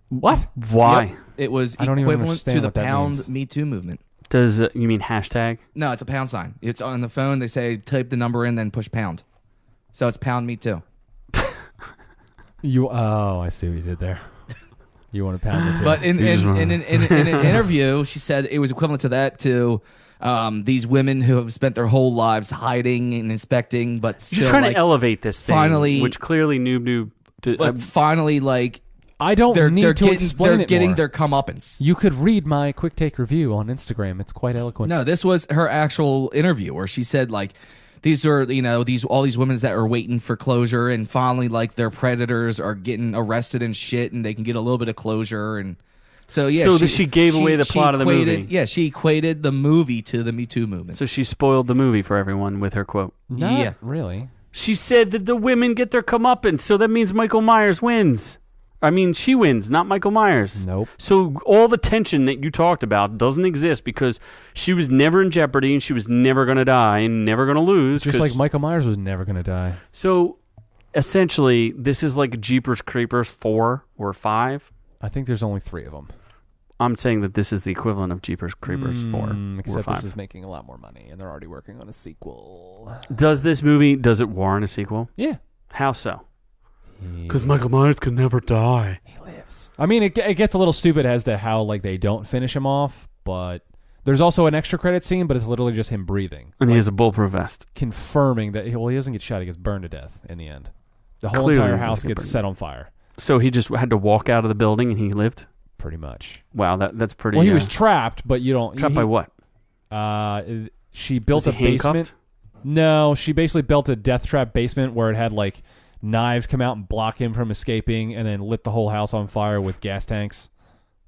Speaker 4: What?
Speaker 2: Why?
Speaker 1: Yep. It was
Speaker 4: I don't even
Speaker 1: equivalent to
Speaker 4: understand
Speaker 1: the
Speaker 4: what that
Speaker 1: pound
Speaker 4: means.
Speaker 1: Me Too movement.
Speaker 2: Does you mean hashtag?
Speaker 1: No, it's a pound sign. It's on the phone. They say type the number in, then push pound. So it's pound Me Too.
Speaker 4: I see what you did there. You want to pound me too.
Speaker 1: But in an interview, she said it was equivalent to that to these women who have spent their whole lives hiding and inspecting, but still
Speaker 2: You're trying to elevate this thing,
Speaker 1: finally,
Speaker 2: which clearly Noob Noob.
Speaker 1: but finally, like
Speaker 4: I don't need to explain
Speaker 1: they're
Speaker 4: it
Speaker 1: getting
Speaker 4: more.
Speaker 1: their comeuppance.
Speaker 4: You could read my quick take review on Instagram. It's quite eloquent.
Speaker 1: No, this was her actual interview where she said like these are all these women that are waiting for closure, and finally like their predators are getting arrested and shit, and they can get a little bit of closure. And so yeah,
Speaker 2: So she gave away the plot of the movie.
Speaker 1: Yeah, she equated the movie to the Me Too movement.
Speaker 2: So she spoiled the movie for everyone with her quote.
Speaker 4: Not
Speaker 1: yeah.
Speaker 4: really.
Speaker 2: She said that the women get their comeuppance, so that means Michael Myers wins. I mean, she wins, not Michael Myers.
Speaker 4: Nope.
Speaker 2: So all the tension that you talked about doesn't exist because she was never in jeopardy and she was never going to die and never going to lose.
Speaker 4: Just like Michael Myers was never going to die.
Speaker 2: So essentially, this is like Jeepers Creepers 4 or 5.
Speaker 4: I think there's only 3 of them.
Speaker 2: I'm saying that this is the equivalent of Jeepers Creepers 4 or
Speaker 4: Except
Speaker 2: 5.
Speaker 4: this is making a lot more money, and they're already working on a sequel.
Speaker 2: Does this movie, does it warrant a sequel?
Speaker 4: Yeah.
Speaker 2: How so? Because Michael Myers can never die.
Speaker 4: He lives. I mean, it gets a little stupid as to how like they don't finish him off, but there's also an extra credit scene, but it's literally just him breathing.
Speaker 2: And he has a bulletproof vest.
Speaker 4: Confirming that, he doesn't get shot, he gets burned to death in the end. The whole
Speaker 2: Clearly
Speaker 4: entire
Speaker 2: he
Speaker 4: house
Speaker 2: doesn't get
Speaker 4: gets
Speaker 2: burned.
Speaker 4: set on fire.
Speaker 2: So he just had to walk out of the building and he lived?
Speaker 4: Pretty much.
Speaker 2: Wow, that's pretty...
Speaker 4: Well, he was trapped, but you don't...
Speaker 2: Trapped by what?
Speaker 4: She built
Speaker 2: Was
Speaker 4: a
Speaker 2: he handcuffed?
Speaker 4: basement. No, she basically built a death trap basement where it had like knives come out and block him from escaping, and then lit the whole house on fire with gas tanks.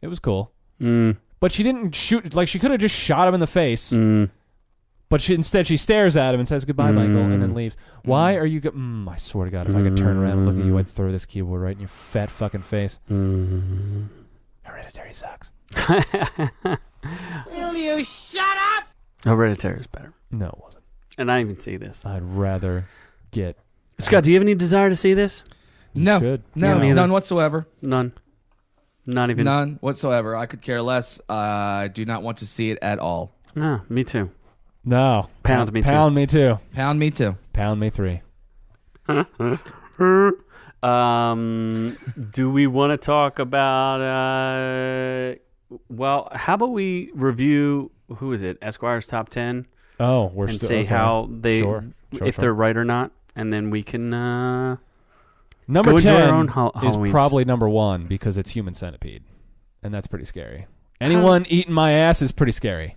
Speaker 4: It was cool. But she didn't shoot. Like, she could have just shot him in the face. But instead she stares at him and says goodbye, Michael, and then leaves. Why are you... I swear to God, if I could turn around and look at you, I'd throw this keyboard right in your fat fucking face. Hereditary sucks.
Speaker 8: Will you shut up?
Speaker 2: Hereditary is better.
Speaker 4: No, it wasn't.
Speaker 2: And I didn't even see this.
Speaker 4: I'd rather get...
Speaker 2: Scott, do you have any desire to see this?
Speaker 1: No,
Speaker 4: should.
Speaker 1: no,
Speaker 2: Yeah.
Speaker 1: none whatsoever.
Speaker 2: None. Not even...
Speaker 1: None whatsoever. I could care less. I do not want to see it at all.
Speaker 2: No, me too.
Speaker 4: No.
Speaker 2: Pound me too.
Speaker 4: Pound me too.
Speaker 1: Pound me too.
Speaker 4: Pound me 3.
Speaker 2: Do we want to talk about... well, how about we review... Who is it? Esquire's Top 10?
Speaker 4: Oh, we're
Speaker 2: and
Speaker 4: still...
Speaker 2: say
Speaker 4: okay.
Speaker 2: how they...
Speaker 4: Sure,
Speaker 2: if they're right or not. And then we can...
Speaker 4: Number
Speaker 2: go into our
Speaker 4: 10
Speaker 2: own
Speaker 4: is
Speaker 2: Halloweens.
Speaker 4: probably number 1 because it's Human Centipede. And that's pretty scary. Anyone eating my ass is pretty scary.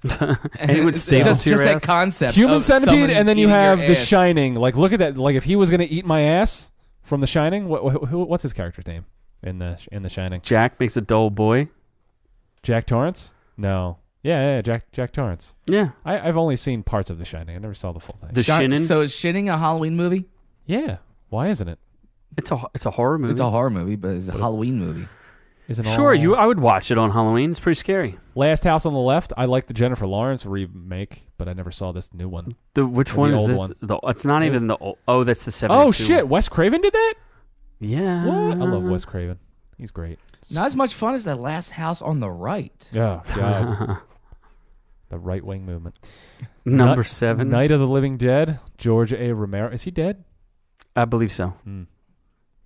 Speaker 2: Anyone
Speaker 1: It's
Speaker 2: stable
Speaker 1: just
Speaker 2: to your
Speaker 1: that
Speaker 2: ass?
Speaker 1: concept.
Speaker 4: Human
Speaker 1: of
Speaker 4: Centipede,
Speaker 1: someone
Speaker 4: and then you
Speaker 1: eating your
Speaker 4: have The
Speaker 1: ass.
Speaker 4: Shining. Like, look at that. Like, if he was going to eat my ass from The Shining, what's his character's name in the Shining?
Speaker 2: Jack makes a dull boy.
Speaker 4: Jack Torrance? No. Yeah, Jack Torrance.
Speaker 2: Yeah.
Speaker 4: I've only seen parts of The Shining. I never saw the full thing.
Speaker 2: The Shinin.
Speaker 1: So is Shinning a Halloween movie?
Speaker 4: Yeah. Why isn't it?
Speaker 2: It's a horror movie.
Speaker 1: It's a horror movie, but it's a Halloween movie.
Speaker 4: Isn't
Speaker 2: Sure,
Speaker 4: all...
Speaker 2: I would watch it on Halloween. It's pretty scary.
Speaker 4: Last House on the Left. I like the Jennifer Lawrence remake, but I never saw this new one.
Speaker 2: Which
Speaker 4: Or
Speaker 2: one
Speaker 4: the
Speaker 2: is
Speaker 4: old
Speaker 2: this?
Speaker 4: one.
Speaker 2: It's not even the old. Oh, that's the 72.
Speaker 4: Oh shit! Wes Craven did that.
Speaker 2: Yeah.
Speaker 4: What? I love Wes Craven. He's great.
Speaker 1: Not as much fun as that Last House on the Right.
Speaker 4: Oh god. The right wing movement.
Speaker 2: Number 7.
Speaker 4: Night of the Living Dead. George A. Romero. Is he dead?
Speaker 2: I believe so.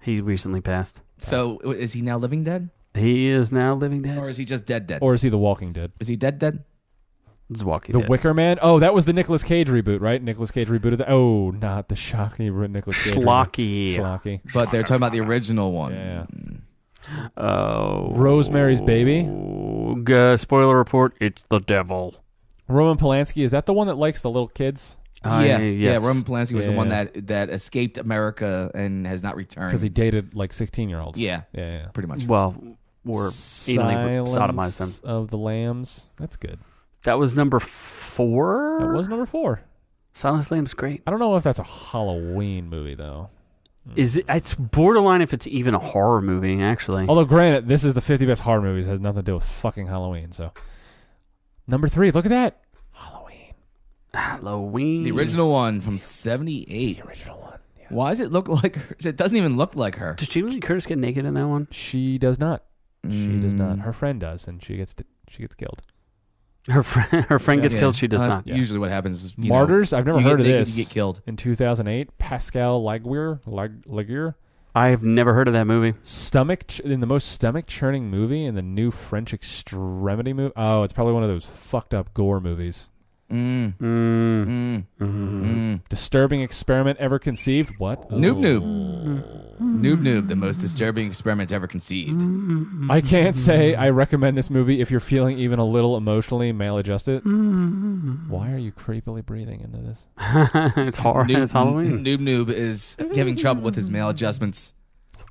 Speaker 2: He recently passed.
Speaker 1: So is he now living dead?
Speaker 2: He is now living dead.
Speaker 1: Or is he just dead?
Speaker 4: Or is he The Walking Dead?
Speaker 1: Is he dead?
Speaker 2: It's Walking
Speaker 4: The
Speaker 2: Dead.
Speaker 4: Wicker Man. Oh, that was the Nicolas Cage reboot, right? Nicolas Cage rebooted that. Oh, not the shocking Nicolas Cage.
Speaker 2: Schlocky.
Speaker 4: Schlocky.
Speaker 1: But they're talking about the original one.
Speaker 4: Yeah.
Speaker 2: Oh.
Speaker 4: Rosemary's Baby.
Speaker 2: Spoiler report, it's the devil.
Speaker 4: Roman Polanski. Is that the one that likes the little kids?
Speaker 1: Yeah,
Speaker 2: yes.
Speaker 1: Roman Polanski was the
Speaker 4: Yeah.
Speaker 1: one that escaped America and has not returned.
Speaker 4: Because he dated like 16-year-olds.
Speaker 1: Yeah,
Speaker 4: Yeah.
Speaker 1: pretty much.
Speaker 2: Well, we're anally sodomized them.
Speaker 4: Silence of the Lambs. That's good.
Speaker 2: That was number 4?
Speaker 4: That was number 4.
Speaker 2: Silence of the Lambs, great.
Speaker 4: I don't know if that's a Halloween movie, though.
Speaker 2: It's borderline if it's even a horror movie, actually.
Speaker 4: Although, granted, this is the 50 best horror movies. It has nothing to do with fucking Halloween, so. Number 3, look at that.
Speaker 2: Halloween.
Speaker 1: The original one from '78.
Speaker 4: The original one, yeah.
Speaker 1: Why does it look like her? It doesn't even look like her.
Speaker 2: Does Jamie Lee Curtis get naked in that one?
Speaker 4: She does not. She does not. Her friend does, and she gets killed.
Speaker 2: Her friend gets killed. She does
Speaker 1: That's
Speaker 2: not.
Speaker 1: usually what happens. Is,
Speaker 4: Martyrs. I've never
Speaker 1: you
Speaker 4: heard
Speaker 1: get
Speaker 4: of
Speaker 1: naked,
Speaker 4: this.
Speaker 1: You get killed.
Speaker 4: In 2008, Pascal Laguerre.
Speaker 2: I have never heard of that movie.
Speaker 4: In the most stomach churning movie in the new French extremity movie. Oh, it's probably one of those fucked up gore movies. Disturbing experiment ever conceived? What?
Speaker 1: Noob Noob. Noob Noob, the most disturbing experiment ever conceived.
Speaker 4: I can't say I recommend this movie if you're feeling even a little emotionally maladjusted. Why are you creepily breathing into this?
Speaker 2: It's hard. It's Halloween.
Speaker 1: Noob Noob is having trouble with his maladjustments.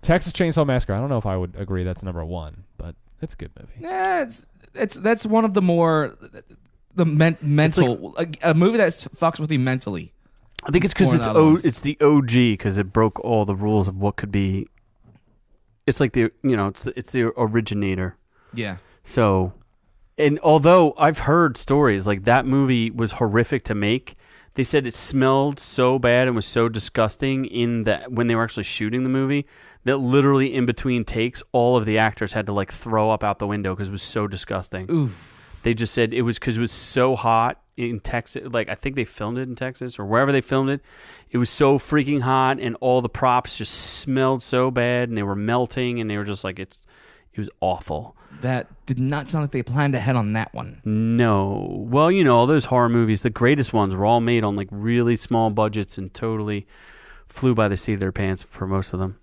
Speaker 4: Texas Chainsaw Massacre. I don't know if I would agree that's number one, but it's a good movie.
Speaker 1: Yeah, that's one of the more mental a movie that fucks with you mentally.
Speaker 2: I think it's because it's the OG because it broke all the rules of what could be. It's like it's the originator.
Speaker 1: Yeah.
Speaker 2: So, and although I've heard stories like that movie was horrific to make, they said it smelled so bad and was so disgusting when they were actually shooting the movie that literally in between takes, all of the actors had to like throw up out the window because it was so disgusting.
Speaker 1: Ooh.
Speaker 2: They just said it was because it was so hot in Texas. Like I think they filmed it in Texas or wherever they filmed it. It was so freaking hot, and all the props just smelled so bad, and they were melting, and they were just like it was awful.
Speaker 1: That did not sound like they planned ahead on that one.
Speaker 2: No, well, all those horror movies, the greatest ones, were all made on like really small budgets and totally flew by the seat of their pants for most of them.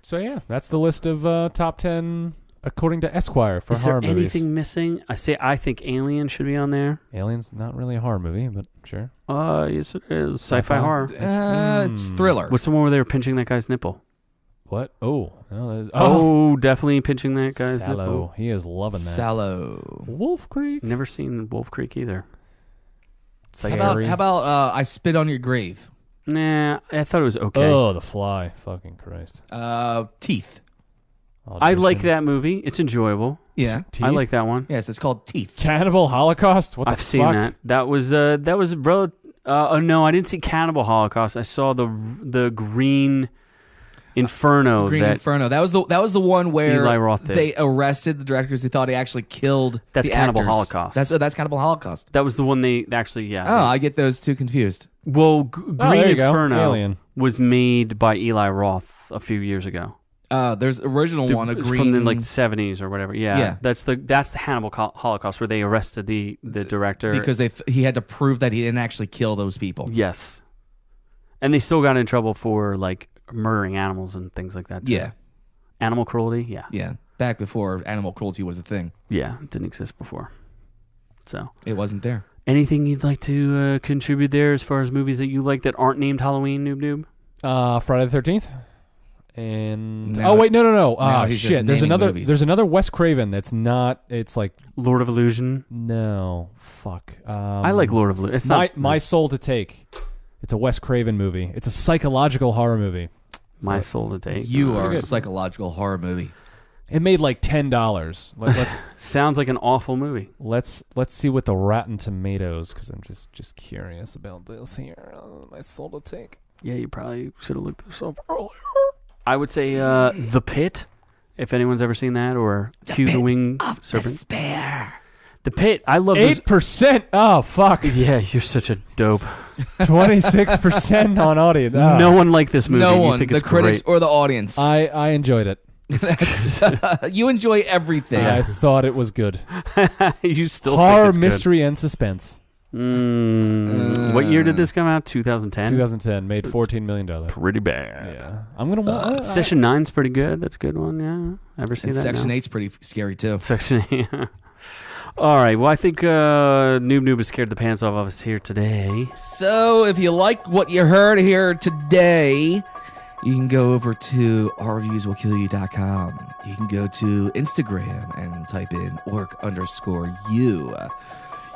Speaker 4: So yeah, that's the list of top 10. According to Esquire for
Speaker 2: Is there
Speaker 4: horror movies.
Speaker 2: anything missing? I think Alien should be on there.
Speaker 4: Alien's not really a horror movie, but sure.
Speaker 2: Yes, it is. Sci-fi horror.
Speaker 1: It's thriller.
Speaker 2: What's the one where they were pinching that guy's nipple?
Speaker 4: What?
Speaker 2: Definitely pinching that guy's
Speaker 4: Sallow.
Speaker 2: nipple.
Speaker 4: He is loving that.
Speaker 1: Sallow.
Speaker 4: Wolf Creek.
Speaker 2: Never seen Wolf Creek either. It's like,
Speaker 1: How about I Spit on Your Grave?
Speaker 2: nah, I thought it was okay.
Speaker 4: Oh, The Fly. Fucking Christ.
Speaker 1: Teeth.
Speaker 2: I like that movie. It's enjoyable.
Speaker 1: Yeah.
Speaker 4: Teeth?
Speaker 2: I like that one.
Speaker 1: Yes, it's called Teeth.
Speaker 4: Cannibal Holocaust? What the
Speaker 2: I've seen
Speaker 4: fuck?
Speaker 2: that. That was bro. Oh no, I didn't see Cannibal Holocaust. I saw the Green Inferno.
Speaker 1: Inferno. That was the one where
Speaker 2: Eli Roth did.
Speaker 1: They arrested the director because they thought he actually killed.
Speaker 2: That's
Speaker 1: the
Speaker 2: Cannibal
Speaker 1: actors.
Speaker 2: Holocaust.
Speaker 1: That's Cannibal Holocaust.
Speaker 2: That was the one they actually. Yeah.
Speaker 1: Oh, I get those two confused.
Speaker 2: Well, Green
Speaker 4: there you go.
Speaker 2: Inferno
Speaker 4: Alien.
Speaker 2: was made by Eli Roth a few years ago.
Speaker 1: There's original one, a
Speaker 2: It's
Speaker 1: green
Speaker 2: from the like 70s or whatever. Yeah.
Speaker 1: Yeah.
Speaker 2: That's the Hannibal Holocaust where they arrested the director
Speaker 1: because he had to prove that he didn't actually kill those people.
Speaker 2: Yes. And they still got in trouble for like murdering animals and things like that too.
Speaker 1: Yeah.
Speaker 2: Animal cruelty, yeah.
Speaker 1: Yeah. Back before animal cruelty was a thing.
Speaker 2: Yeah, it didn't exist before. So,
Speaker 1: It wasn't there.
Speaker 2: anything you'd like to contribute there as far as movies that you like that aren't named Halloween, Noob Noob?
Speaker 4: Friday the 13th. And
Speaker 1: No.
Speaker 4: no.
Speaker 1: No, he's just
Speaker 4: Shit. There's
Speaker 1: naming
Speaker 4: another.
Speaker 1: movies.
Speaker 4: There's another Wes Craven that's not. It's like
Speaker 2: Lord of Illusion.
Speaker 4: no. Fuck.
Speaker 2: I like Lord of Illusion. It's
Speaker 4: My Soul to Take. It's a Wes Craven movie. It's a psychological horror movie.
Speaker 2: My Soul to Take.
Speaker 1: You are
Speaker 4: pretty
Speaker 1: a
Speaker 4: good.
Speaker 1: psychological horror movie.
Speaker 4: It made like $10.
Speaker 2: Sounds like an awful movie.
Speaker 4: Let's see what the Rotten Tomatoes, because I'm just curious about this here. My Soul to Take.
Speaker 2: Yeah, you probably should have looked this up earlier. I would say The Pit, if anyone's ever seen that, or Cue the Winged Serpent.
Speaker 1: Despair.
Speaker 2: The Pit, I love those.
Speaker 4: 8%. Oh fuck.
Speaker 2: Yeah, you're such a dope.
Speaker 4: 26% on audience. Oh.
Speaker 2: No one liked this movie.
Speaker 1: No
Speaker 2: You
Speaker 1: one,
Speaker 2: think
Speaker 1: the
Speaker 2: it's
Speaker 1: critics
Speaker 2: great.
Speaker 1: or the audience.
Speaker 4: I enjoyed it.
Speaker 1: You enjoy everything.
Speaker 4: I thought it was good.
Speaker 2: You still
Speaker 4: Horror,
Speaker 2: think it's
Speaker 4: mystery, and suspense.
Speaker 2: good. What year did this come out? 2010?
Speaker 4: 2010 made $14 million.
Speaker 2: Pretty bad.
Speaker 4: Yeah, I'm gonna watch.
Speaker 2: Session 9's pretty good. That's a good one, yeah. Ever seen
Speaker 1: And
Speaker 2: that?
Speaker 1: Section
Speaker 2: No?
Speaker 1: 8's pretty scary too.
Speaker 2: Section 8, yeah. All right, well, I think Noob Noob has scared the pants off of us here today.
Speaker 1: So if you like what you heard here today, you can go over to ourreviewswillkillyou.com. You can go to Instagram and type in _you.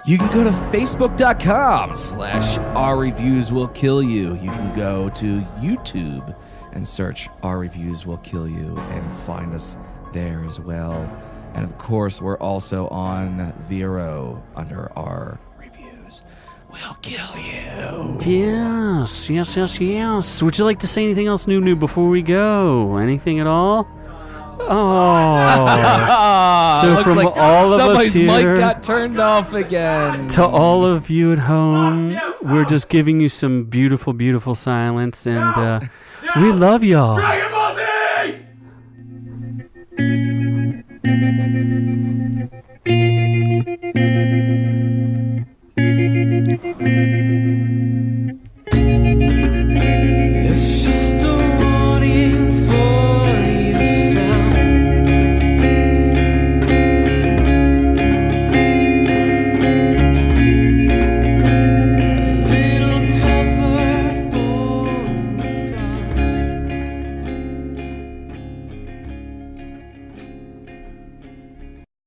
Speaker 1: You can go to facebook.com/ourreviewswillkillyou. You can go to YouTube and search Our Reviews Will Kill You and find us there as well. And of course, we're also on Vero under Our Reviews will kill you.
Speaker 2: Yes. Would you like to say anything else, Noob Noob, before we go? Anything at all? Oh. So
Speaker 1: Looks
Speaker 2: from
Speaker 1: like
Speaker 2: all of us
Speaker 1: somebody's
Speaker 2: here,
Speaker 1: mic got turned off again.
Speaker 2: to all of you at home, we're just giving you some beautiful, beautiful silence, and we love y'all.